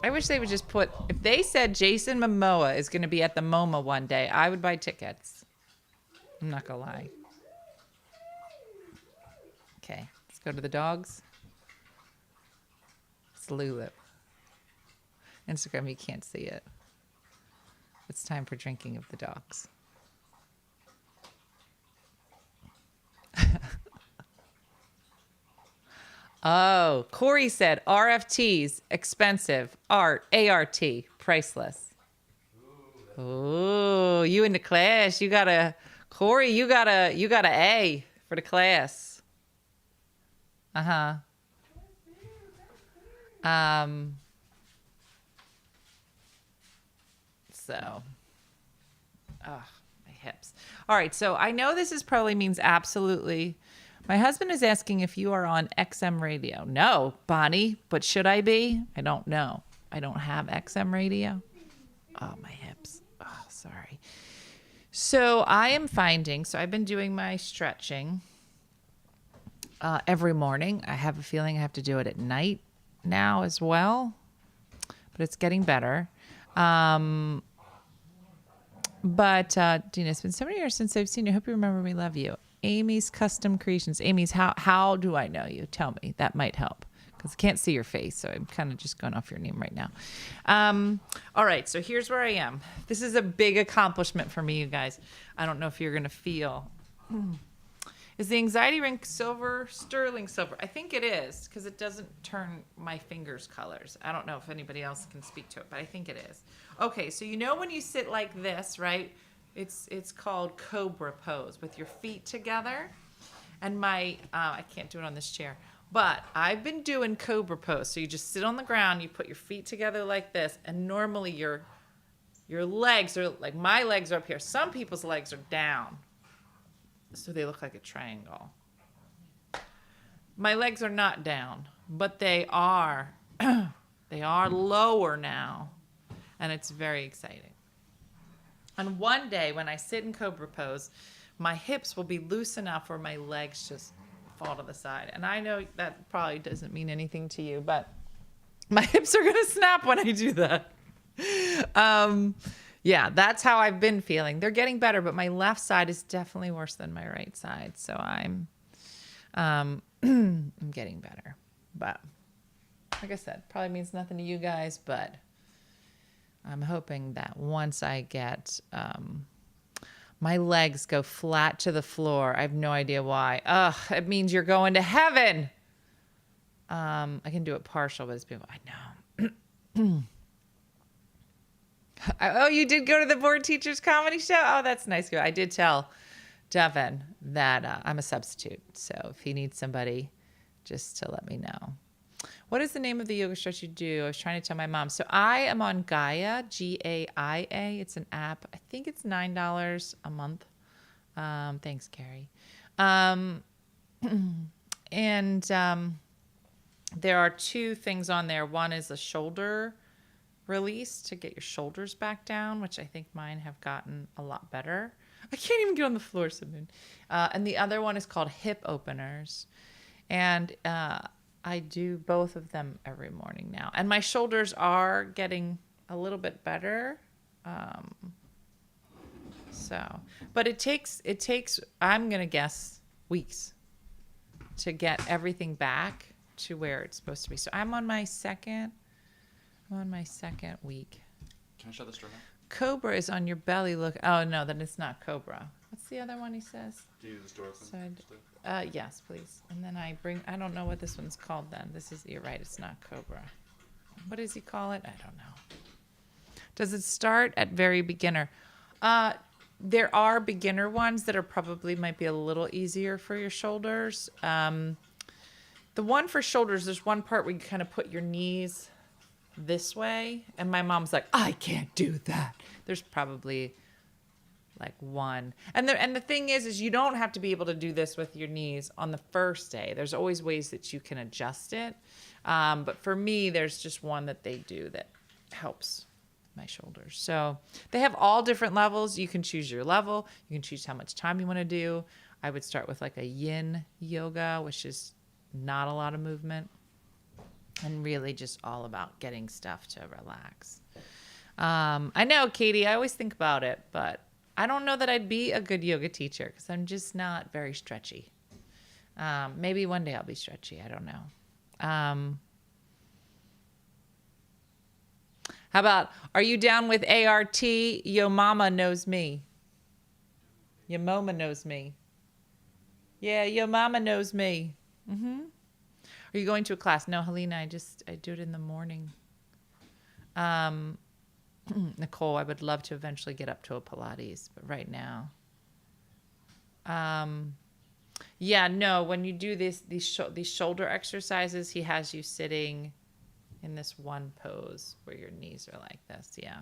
I wish they would just put... If they said Jason Momoa is going to be at the MoMA one day, I would buy tickets. I'm not going to lie. Okay, let's go to the dogs. It's Lulu. Instagram, you can't see it. It's time for drinking of the dogs. Oh, Corey said RFTs, expensive. ART, priceless. Ooh, you in the class. You got a, Corey, you got a A for the class. Uh-huh. So, my hips. All right, so I know this probably means absolutely. My husband is asking if you are on XM radio. No, Bonnie, but should I be? I don't know. I don't have XM radio. Oh, my hips. Oh, sorry. So I am finding, so I've been doing my stretching every morning. I have a feeling I have to do it at night now as well, but it's getting better. But Dina, it's been so many years since I've seen you. I hope you remember me. Love you. Amy's Custom Creations. Amy's, how do I know you? Tell me. That might help because I can't see your face, so I'm kind of just going off your name right now. All right, so here's where I am. This is a big accomplishment for me, you guys. I don't know if you're going to feel. Is the anxiety ring silver, sterling silver? I think it is because it doesn't turn my fingers colors. I don't know if anybody else can speak to it, but I think it is. Okay, so you know when you sit like this, right? It's called cobra pose with your feet together. And my, I can't do it on this chair, but I've been doing cobra pose. So you just sit on the ground, you put your feet together like this, and normally your legs are, like my legs are up here. Some people's legs are down, so they look like a triangle. My legs are not down, but they are, they are lower now, and it's very exciting. And one day when I sit in cobra pose, my hips will be loose enough where my legs just fall to the side. And I know that probably doesn't mean anything to you, but my hips are going to snap when I do that. Yeah, that's how I've been feeling. They're getting better, but my left side is definitely worse than my right side. So I'm getting better. But like I said, probably means nothing to you guys, but I'm hoping that once I get my legs go flat to the floor, I have no idea why. Ugh, it means you're going to heaven. I can do it partial, but it's people. I know. Oh, you did go to the board teachers comedy show? Oh, that's nice. I did tell Devin that I'm a substitute. So if he needs somebody, just to let me know. What is the name of the yoga stretch you do? I was trying to tell my mom. So I am on Gaia, Gaia. It's an app. I think it's $9 a month. Thanks, Carrie. And there are two things on there. One is a shoulder release to get your shoulders back down, which I think mine have gotten a lot better. I can't even get on the floor, Simone. And the other one is called hip openers. And I do both of them every morning now. And my shoulders are getting a little bit better. But it takes, I'm going to guess, weeks to get everything back to where it's supposed to be. So I'm on my second week.
Can I shut this door now?
Cobra is on your belly. Look. Oh no, then it's not cobra. What's the other one he says?
Do you use this door open?
So yes, please. And then I don't know what this one's called then. You're right, it's not cobra. What does he call it? I don't know. Does it start at very beginner? There are beginner ones that are probably might be a little easier for your shoulders. The one for shoulders, there's one part where you kind of put your knees this way, and my mom's like, I can't do that. There's probably like one. And the thing is you don't have to be able to do this with your knees on the first day. There's always ways that you can adjust it. But for me, there's just one that they do that helps my shoulders. So they have all different levels. You can choose your level. You can choose how much time you want to do. I would start with like a yin yoga, which is not a lot of movement and really just all about getting stuff to relax. I know, Katie, I always think about it, but I don't know that I'd be a good yoga teacher because I'm just not very stretchy. Maybe one day I'll be stretchy. I don't know. How about, are you down with ART? Yo mama knows me. Your MoMA knows me. Yeah, your mama knows me. Mm-hmm. Are you going to a class? No, Helena, I do it in the morning. Nicole, I would love to eventually get up to a Pilates, but right now. Yeah, no, when you do these shoulder exercises, he has you sitting in this one pose where your knees are like this. Yeah.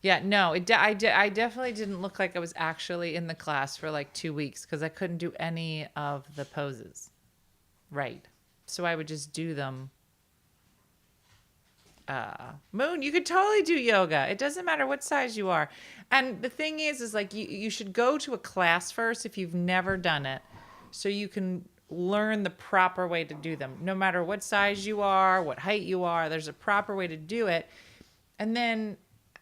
Yeah, no, I definitely didn't look like I was actually in the class for like 2 weeks because I couldn't do any of the poses. Right. So I would just do them. Moon, you could totally do yoga. It doesn't matter what size you are. And the thing is like you should go to a class first if you've never done it so you can learn the proper way to do them. No matter what size you are, what height you are, there's a proper way to do it. And then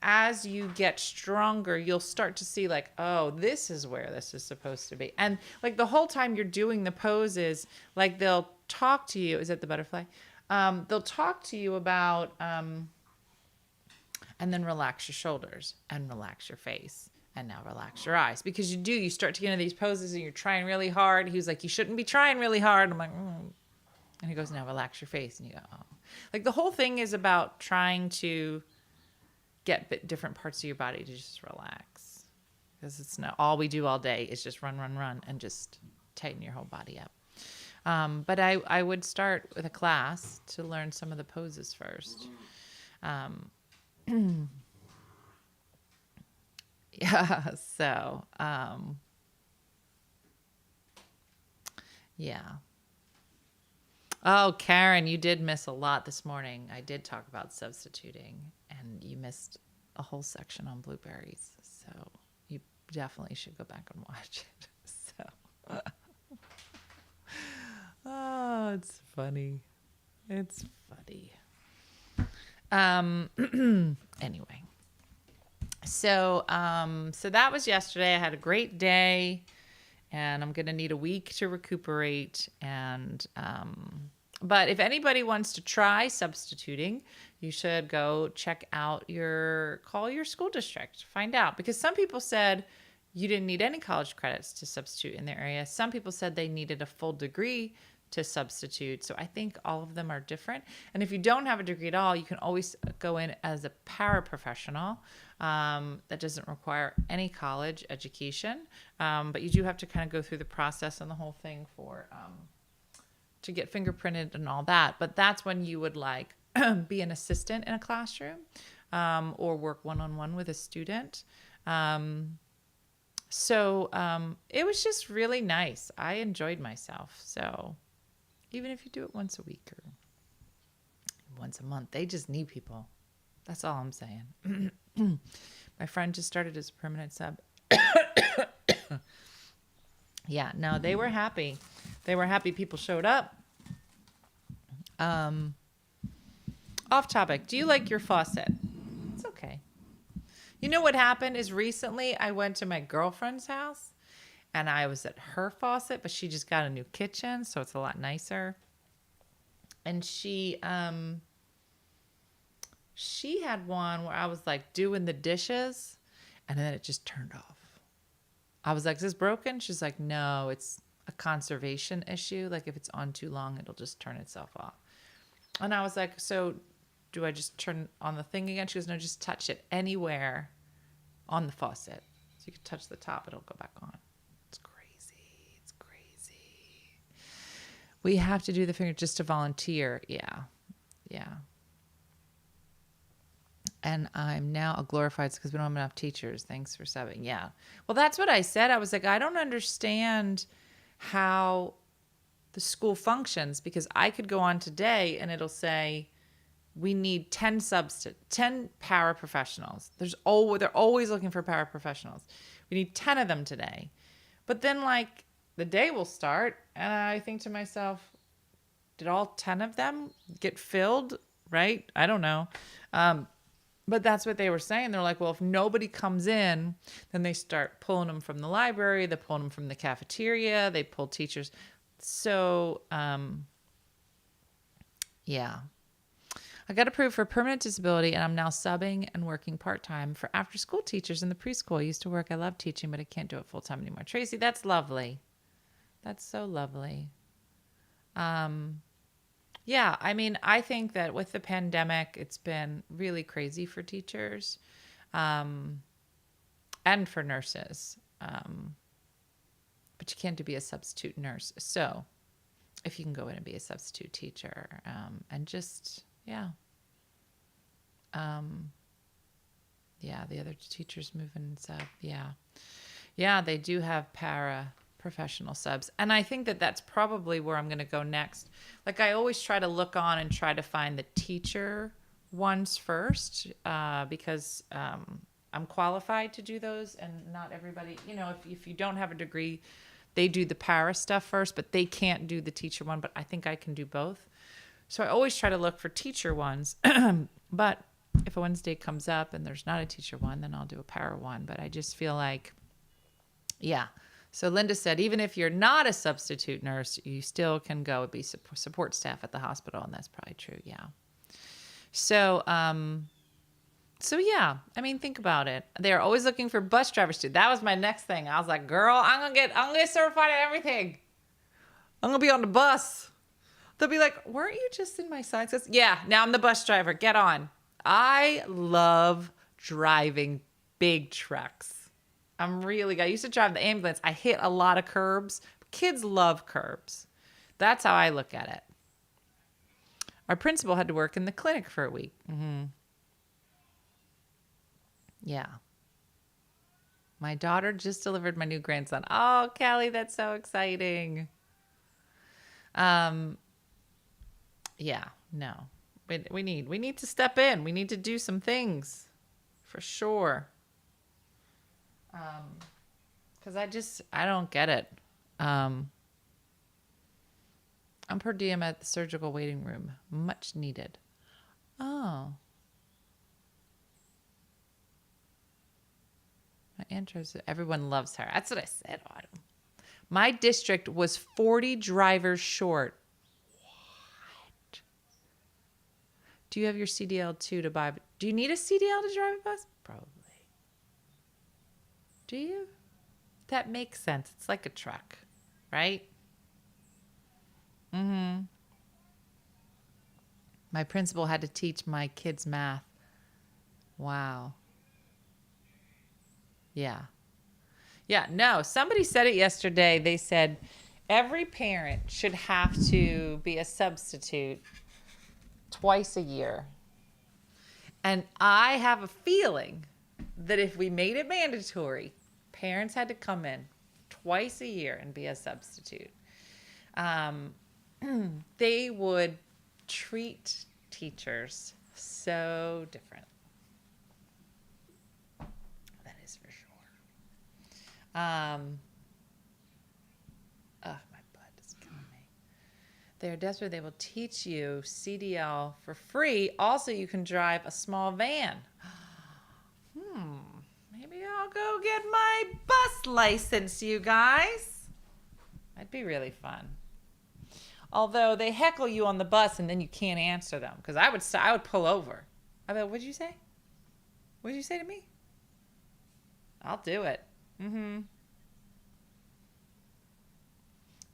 as you get stronger, you'll start to see like, oh, this is where this is supposed to be. And like the whole time you're doing the poses, like they'll talk to you. Is that the butterfly? They'll talk to you about, and then relax your shoulders and relax your face and now relax your eyes. Because you start to get into these poses and you're trying really hard. He was like, you shouldn't be trying really hard. I'm like, And he goes, now relax your face. And you go, oh. Like the whole thing is about trying to get different parts of your body to just relax. Because it's not all we do all day is just run, and just tighten your whole body up. But I would start with a class to learn some of the poses first. Yeah, so, yeah. Oh, Karen, you did miss a lot this morning. I did talk about substituting, and you missed a whole section on blueberries. So you definitely should go back and watch it. So, oh, it's funny. It's funny. Anyway, so that was yesterday. I had a great day, and I'm gonna need a week to recuperate. And but if anybody wants to try substituting, you should go check out call your school district, find out, because some people said you didn't need any college credits to substitute in their area. Some people said they needed a full degree to substitute. So I think all of them are different. And if you don't have a degree at all, you can always go in as a paraprofessional. That doesn't require any college education. But you do have to kind of go through the process and the whole thing for to get fingerprinted and all that. But that's when you would like be an assistant in a classroom or work one-on-one with a student. So it was just really nice. I enjoyed myself. So even if you do it once a week or once a month, they just need people. That's all I'm saying. My friend just started as a permanent sub. Yeah, no, they were happy. They were happy people showed up. Off topic. Do you like your faucet? It's okay. You know what happened is recently I went to my girlfriend's house and I was at her faucet, but she just got a new kitchen, so it's a lot nicer. And she had one where I was like doing the dishes and then it just turned off. I was like, is this broken? She's like, no, it's a conservation issue. Like if it's on too long, it'll just turn itself off. And I was like, so do I just turn on the thing again? She goes, no, just touch it anywhere on the faucet. So you can touch the top, it'll go back on. It's crazy. It's crazy. We have to do the finger just to volunteer. Yeah. Yeah. And I'm now a glorified because we don't have enough teachers. Thanks for subbing. Yeah. Well, that's what I said. I was like, I don't understand how the school functions because I could go on today and it'll say we need 10 paraprofessionals. They're always looking for paraprofessionals. We need 10 of them today. But then like the day will start and I think to myself, did all 10 of them get filled? Right? I don't know. But that's what they were saying. They're like, well, if nobody comes in, then they start pulling them from the library. They pull them from the cafeteria. They pull teachers. So, yeah. I got approved for permanent disability, and I'm now subbing and working part-time for after-school teachers in the preschool. I used to work. I love teaching, but I can't do it full-time anymore. Tracy, that's lovely. That's so lovely. Yeah, I mean, I think that with the pandemic, it's been really crazy for teachers and for nurses. But you can't be a substitute nurse. So if you can go in and be a substitute teacher and just, yeah. Yeah, the other teachers moving and sub. Yeah. Yeah, they do have professional subs. And I think that that's probably where I'm going to go next. Like I always try to look on and try to find the teacher ones first because I'm qualified to do those and not everybody, you know, if you don't have a degree, they do the para stuff first, but they can't do the teacher one, but I think I can do both. So I always try to look for teacher ones, but if a Wednesday comes up and there's not a teacher one, then I'll do a para one. But I just feel like, yeah. So Linda said, even if you're not a substitute nurse, you still can go and be support staff at the hospital. And that's probably true. Yeah. So, yeah, I mean, think about it. They're always looking for bus drivers too. That was my next thing. I was like, girl, I'm going to get certified at everything. I'm going to be on the bus. They'll be like, weren't you just in my science class? Yeah. Now I'm the bus driver. Get on. I love driving big trucks. I used to drive the ambulance. I hit a lot of curbs. Kids love curbs. That's how I look at it. Our principal had to work in the clinic for a week. Mm-hmm. Yeah. My daughter just delivered my new grandson. Oh, Callie, that's so exciting. Yeah, no. We need to step in. We need to do some things for sure. Cause I don't get it. I'm per diem at the surgical waiting room. Much needed. Oh. My intros, everyone loves her. That's what I said, Autumn. My district was 40 drivers short. What? Do you have your CDL2 to buy? Do you need a CDL to drive a bus? Probably. Do you? That makes sense. It's like a truck, right? Mm-hmm. My principal had to teach my kids math. Wow. Yeah. Yeah, no, somebody said it yesterday. They said every parent should have to be a substitute twice a year. And I have a feeling that if we made it mandatory, parents had to come in twice a year and be a substitute. They would treat teachers so different. That is for sure. My butt is killing me. They're desperate. They will teach you CDL for free. Also, you can drive a small van. Maybe I'll go get my bus license, you guys. That'd be really fun. Although they heckle you on the bus and then you can't answer them. Because I would pull over. I mean, what'd you say? What'd you say to me? I'll do it.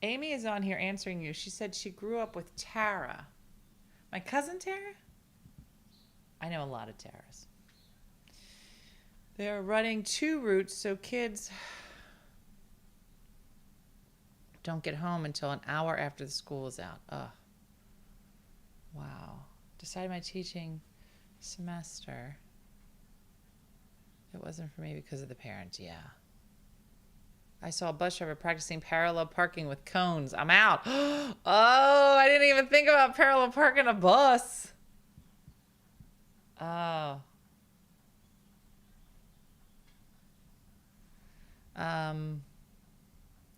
Amy is on here answering you. She said she grew up with Tara. My cousin Tara? I know a lot of Taras. They're running 2 routes so kids don't get home until an hour after the school is out. Ugh. Wow. Decided my teaching semester. It wasn't for me because of the parents. Yeah. I saw a bus driver practicing parallel parking with cones. I'm out. Oh, I didn't even think about parallel parking a bus. Oh.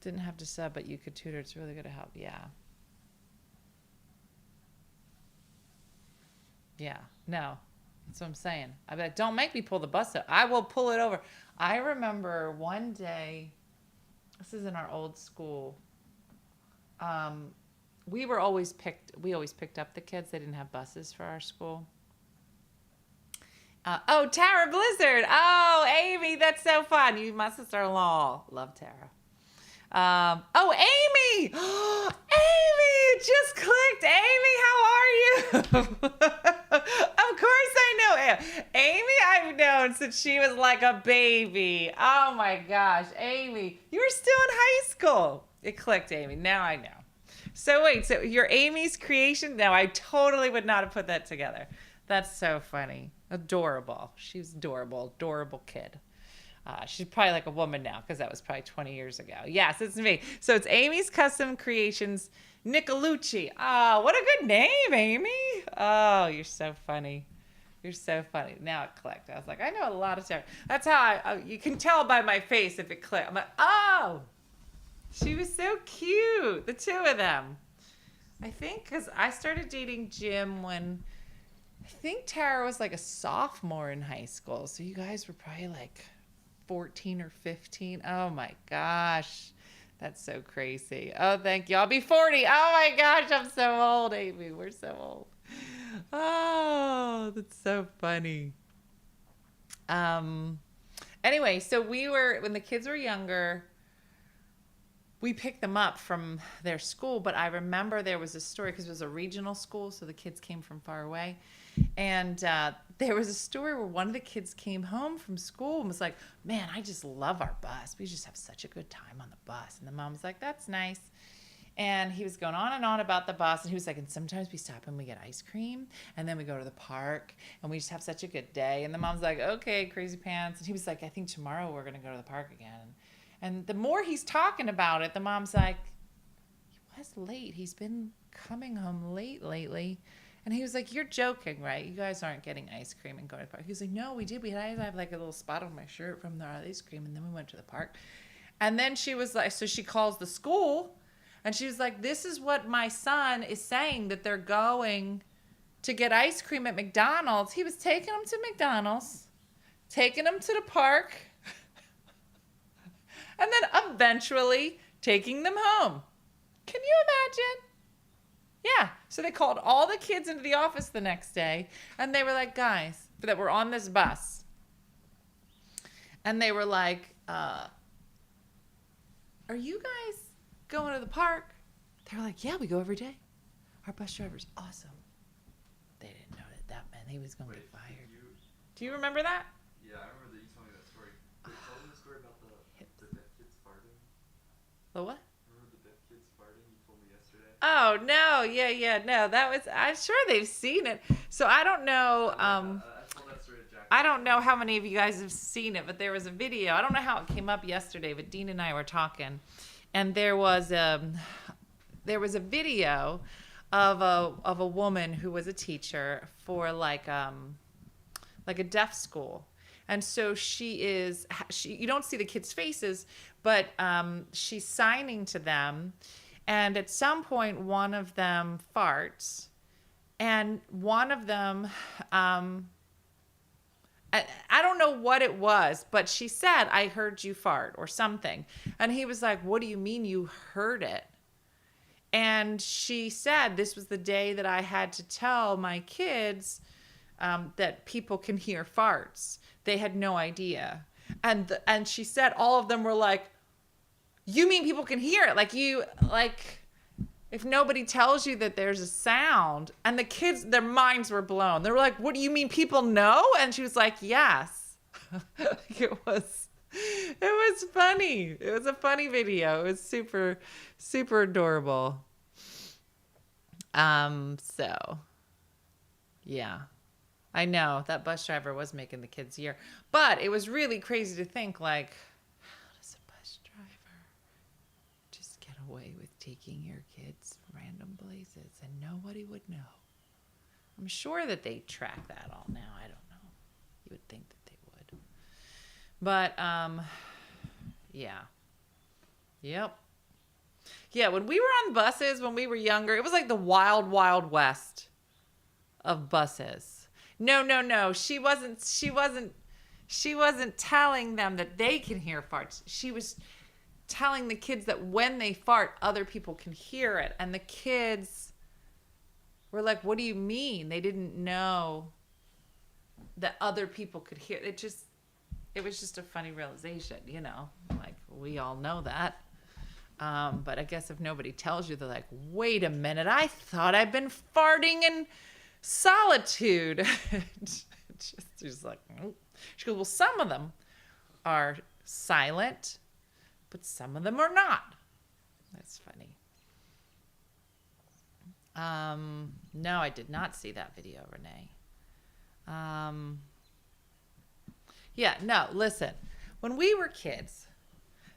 Didn't have to sub, but you could tutor. It's really good to help. Yeah. Yeah. No. That's what I'm saying. I'd be like, don't make me pull the bus up. I will pull it over. I remember one day, this is in our old school. We always picked up the kids. They didn't have buses for our school. Oh, Tara Blizzard. Oh, Amy, that's so fun. You, my sister-in-law. Love Tara. Oh, Amy. Amy, it just clicked. Amy, how are you? Of course I know. Amy, I've known since she was like a baby. Oh, my gosh. Amy, you were still in high school. It clicked, Amy. Now I know. So wait, so you're Amy's creation? No, I totally would not have put that together. That's so funny. Adorable. She's adorable. Adorable kid. She's probably like a woman now because that was probably 20 years ago. Yes, it's me. So it's Amy's Custom Creations Nicolucci. Oh, what a good name, Amy. Oh, you're so funny. You're so funny. Now it clicked. I was like, I know a lot of stuff. That's how you can tell by my face if it clicked. I'm like, oh, she was so cute. The two of them. I think because I started dating Jim when I think Tara was like a sophomore in high school. So you guys were probably like 14 or 15. Oh my gosh. That's so crazy. Oh, thank you. I'll be 40. Oh my gosh. I'm so old, Amy. We're so old. Oh, that's so funny. Anyway, so when the kids were younger, we picked them up from their school, but I remember there was a story because it was a regional school, so the kids came from far away. And there was a story where one of the kids came home from school and was like, man, I just love our bus. We just have such a good time on the bus. And the mom was like, that's nice. And he was going on and on about the bus. And he was like, and sometimes we stop and we get ice cream. And then we go to the park and we just have such a good day. And the mom's like, okay, crazy pants. And he was like, I think tomorrow we're going to go to the park again. And the more he's talking about it, the mom's like, he was late. He's been coming home late lately. And he was like, you're joking, right? You guys aren't getting ice cream and going to the park. He was like, no, we did. I have like a little spot on my shirt from the ice cream. And then we went to the park. And then she was like, so she calls the school. And she was like, this is what my son is saying, that they're going to get ice cream at McDonald's. He was taking them to McDonald's, taking them to the park, and then eventually taking them home. Can you imagine? Yeah. So they called all the kids into the office the next day, and they were like, guys, that were on this bus. And they were like, are you guys going to the park? They were like, yeah, we go every day. Our bus driver's awesome. They didn't know that meant he was going to get fired. Do you remember that?
Yeah, I remember that you told me that story. Did you tell me the story about the deaf kids farting?
The what?
Remember the deaf kids farting you told me yesterday?
Oh, no. Yeah. No, that was, I'm sure they've seen it. So I don't know.
I told that story to Jack
I don't know how many of you guys have seen it, but there was a video. I don't know how it came up yesterday, but Dean and I were talking, and there was a video of a woman who was a teacher for like a deaf school. And so she you don't see the kids' faces, but she's signing to them. And at some point, one of them farts. And one of them, I don't know what it was, but she said, I heard you fart or something. And he was like, what do you mean you heard it? And she said, this was the day that I had to tell my kids that people can hear farts. They had no idea. And she said all of them were like, you mean people can hear it? Like if nobody tells you that there's a sound. And the kids, their minds were blown. They were like, what do you mean people know? And she was like, yes. It was funny. It was a funny video. It was super, super adorable. So yeah, I know that bus driver was making the kids hear, but it was really crazy to think like, how does a bus driver just get away with taking your kids random places and nobody would know? I'm sure that they track that all now. I don't know. You would think that they would. But, yeah. Yep. Yeah, when we were on buses, when we were younger, it was like the wild, wild west of buses. No. She wasn't telling them that they can hear farts. She was telling the kids that when they fart, other people can hear it. And the kids were like, what do you mean? They didn't know that other people could hear it. It was just a funny realization, you know, like we all know that. But I guess if nobody tells you, they're like, wait a minute, I thought I'd been farting in solitude. Just like, nope. She goes, well, some of them are silent, but some of them are not. That's funny. No, I did not see that video, Renee. Yeah, no, listen. When we were kids,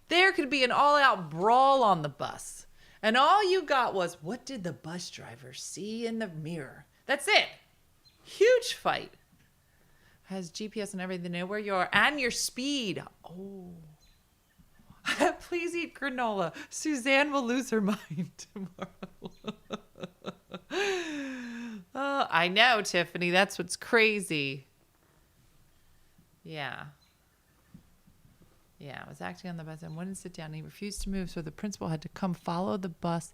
there could be an all-out brawl on the bus. And all you got was, what did the bus driver see in the mirror? That's it. Huge fight. Has GPS and everything. They know where you are and your speed. Oh. Please eat granola. Suzanne will lose her mind tomorrow. Oh, I know, Tiffany. That's what's crazy. Yeah. Yeah, I was acting on the bus and wouldn't sit down. He refused to move, so the principal had to come follow the bus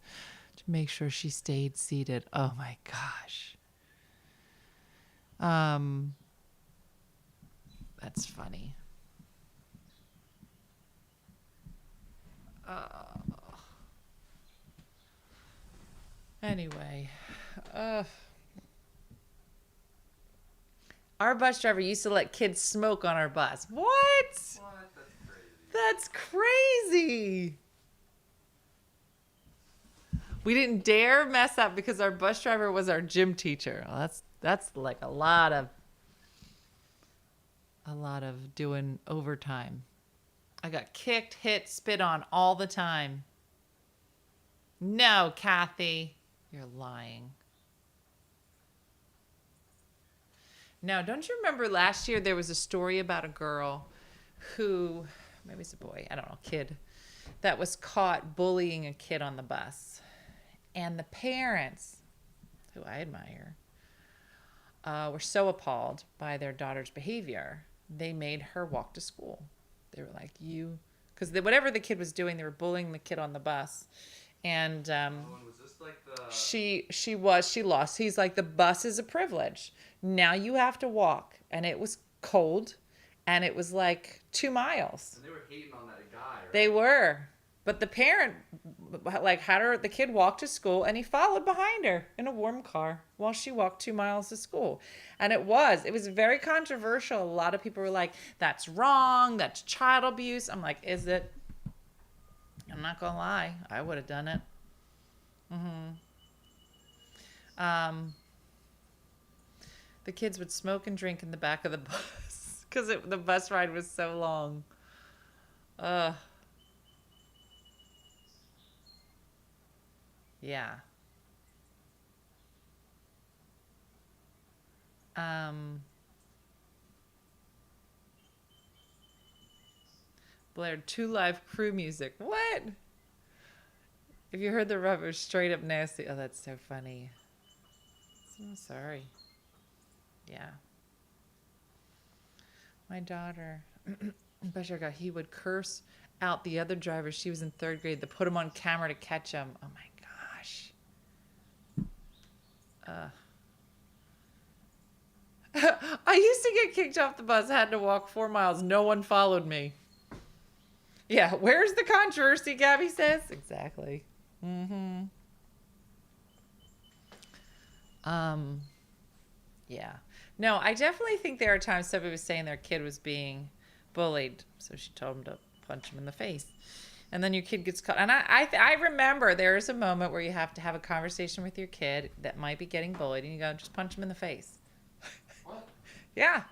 to make sure she stayed seated. Oh my gosh. That's funny. Anyway, our bus driver used to let kids smoke on our bus. What? That's crazy. We didn't dare mess up because our bus driver was our gym teacher. Well, that's like a lot of doing overtime. I got kicked, hit, spit on all the time. No, Kathy, you're lying. No, don't you remember last year there was a story about a girl who, maybe it's a boy, I don't know, kid, that was caught bullying a kid on the bus. And the parents, who I admire, were so appalled by their daughter's behavior, they made her walk to school. They were like, because whatever the kid was doing, they were bullying the kid on the bus. And
was this like the...
she lost. He's like, the bus is a privilege. Now you have to walk. And it was cold. And it was like 2 miles.
And they were hating on that guy, right?
They were. But the parent like had the kid walk to school, and he followed behind her in a warm car while she walked 2 miles to school. And it was very controversial. A lot of people were like, that's wrong. That's child abuse. I'm like, is it? I'm not going to lie. I would have done it. The kids would smoke and drink in the back of the bus. because the bus ride was so long. Yeah. Blared 2 Live Crew music. What? If you heard the rubber, straight up nasty. Oh, that's so funny. So sorry. Yeah. My daughter, he would curse out the other drivers. She was in 3rd grade. They put him on camera to catch him. Oh my gosh. I used to get kicked off the bus. I had to walk 4 miles. No one followed me. Yeah, where's the controversy, Gabby says? Exactly. Yeah. No, I definitely think there are times somebody was saying their kid was being bullied, so she told him to punch him in the face. And then your kid gets caught. And I remember there is a moment where you have to have a conversation with your kid that might be getting bullied, and you go, just punch him in the face.
What?
Yeah.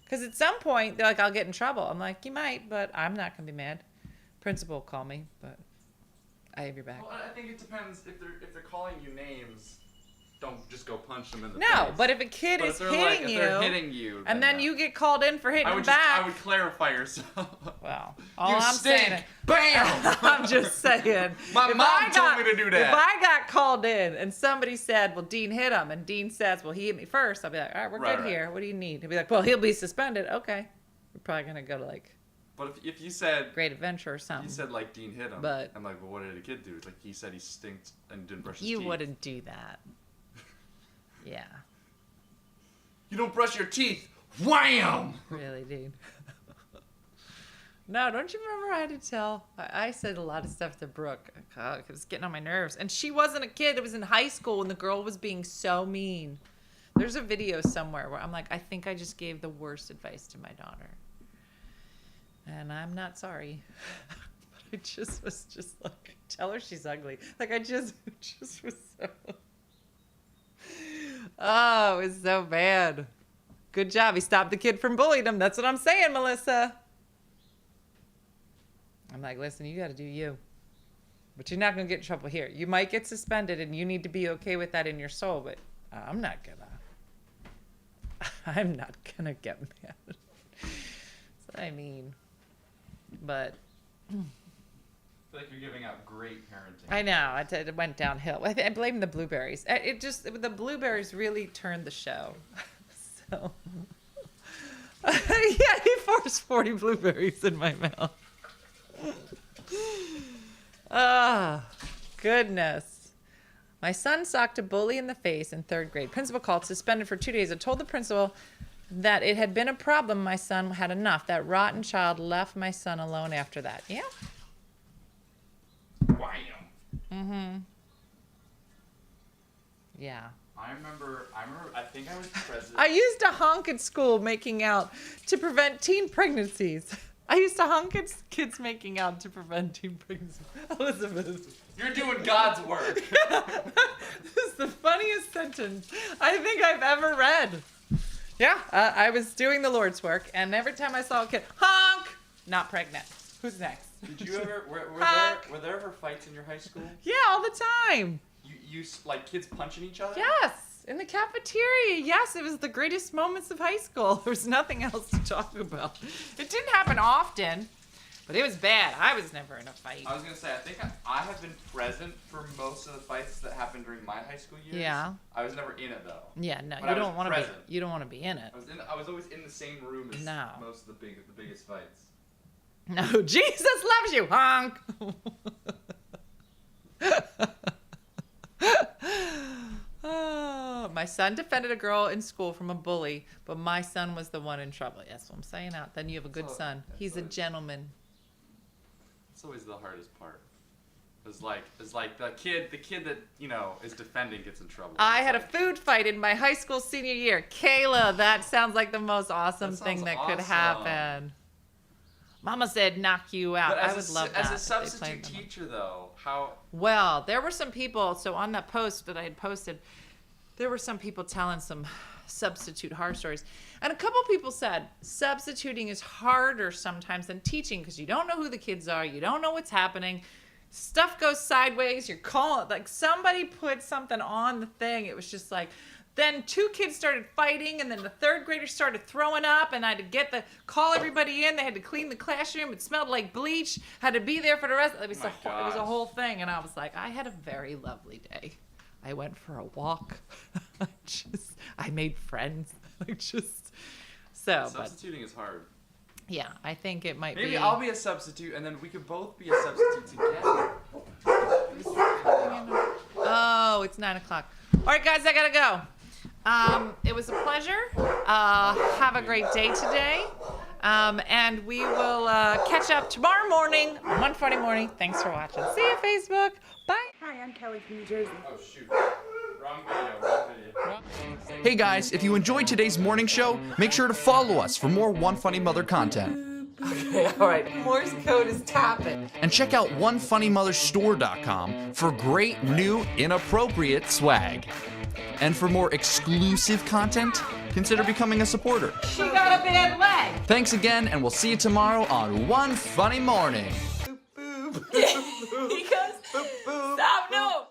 Because at some point, they're like, I'll get in trouble. I'm like, you might, but I'm not going to be mad. Principal will call me, but I have your back.
Well, I think it depends. If they're calling you names, don't just go punch them in the face.
No, but if a kid is hitting
if they're hitting you,
and then you get called in for hitting him back.
I would clarify yourself.
Well, all I'm saying,
bam.
I'm just saying.
My mom told me to do that.
If I got called in and somebody said, "Well, Dean hit him," and Dean says, "Well, he hit me first," I'll be like, "All right, we're good here. What do you need?" He'll be like, "Well, he'll be suspended." Okay, we're probably gonna go to like.
But if you said
Great Adventure or something.
You said like Dean hit him.
But
I'm like, well, what did the kid do? It's like he said he stinked and didn't brush his teeth.
You wouldn't do that. Yeah.
You don't brush your teeth. Wham!
Really, dude. No, don't you remember I had to tell? I said a lot of stuff to Brooke. God, it was getting on my nerves. And she wasn't a kid. It was in high school, and the girl was being so mean. There's a video somewhere where I'm like, I think I just gave the worst advice to my daughter. And I'm not sorry. But I just was just like, tell her she's ugly. Like, I just was so... Oh, it was so bad. Good job. He stopped the kid from bullying him. That's what I'm saying, Melissa. I'm like, listen, you got to do you. But you're not going to get in trouble here. You might get suspended, and you need to be okay with that in your soul. But I'm not going to get mad. That's what I mean. But...
I feel like you're giving out great parenting.
I know. It went downhill. I blame the blueberries. The blueberries really turned the show. So, yeah, he forced 40 blueberries in my mouth. Ah, goodness. My son socked a bully in the face in 3rd grade. Principal called, suspended for 2 days. I told the principal that it had been a problem. My son had enough. That rotten child left my son alone after that. Yeah.
Wham.
Mm-hmm. Yeah.
I remember, I think I was present.
I used to honk at school making out to prevent teen pregnancies. I used to honk at kids making out to prevent teen pregnancies. Elizabeth.
You're doing God's work.
This is the funniest sentence I think I've ever read. Yeah, I was doing the Lord's work, and every time I saw a kid, honk, not pregnant. Who's next?
Did you ever, were there ever fights in your high school?
Yeah, all the time.
You like kids punching each other?
Yes, in the cafeteria. Yes, it was the greatest moments of high school. There was nothing else to talk about. It didn't happen often, but it was bad. I was never in a fight.
I was going to say, I think I have been present for most of the fights that happened during my high school years.
Yeah.
I was never in it, though.
Yeah, no,
But
you don't want to be.
present.
You don't want to be in it.
I was always in the same room as
No.
most of the biggest fights.
No, Jesus loves you, honk. Oh, my son defended a girl in school from a bully, but my son was the one in trouble. That's what I'm saying out. Then you have a good son. He's a gentleman.
It's always the hardest part. It's like the kid that, is defending gets in trouble.
I had a food fight in my high school senior year. Kayla, that sounds like the most awesome thing that could happen. Mama said, knock you out. I would love that.
As a substitute teacher, though, how...
Well, there were some people, so on that post that I had posted, there were some people telling some substitute horror stories. And a couple people said substituting is harder sometimes than teaching because you don't know who the kids are. You don't know what's happening. Stuff goes sideways. You're calling, like somebody put something on the thing. It was just like, then 2 kids started fighting, and then the 3rd grader started throwing up, and I had to call everybody in. They had to clean the classroom. It smelled like bleach. Had to be there for the rest. It was a whole thing, and I was like, I had a very lovely day. I went for a walk. I made friends.
Substituting is hard.
Yeah, I think it might be.
Maybe I'll be a substitute, and then we could both be a substitute together.
Oh, it's 9 o'clock. All right, guys, I gotta go. It was a pleasure. Have a great day today. And we will catch up tomorrow morning on One Funny Morning. Thanks for watching. See you, Facebook. Bye.
Hi, I'm Kelly from New Jersey.
Oh, shoot. Wrong video.
Hey guys, if you enjoyed today's morning show, make sure to follow us for more One Funny Mother content.
Okay, all right. Morse code is tapping.
And check out OneFunnyMotherStore.com for great new inappropriate swag. And for more exclusive content, consider becoming a supporter.
She got a bad leg.
Thanks again, and we'll see you tomorrow on One Funny Morning.
He goes, stop, no.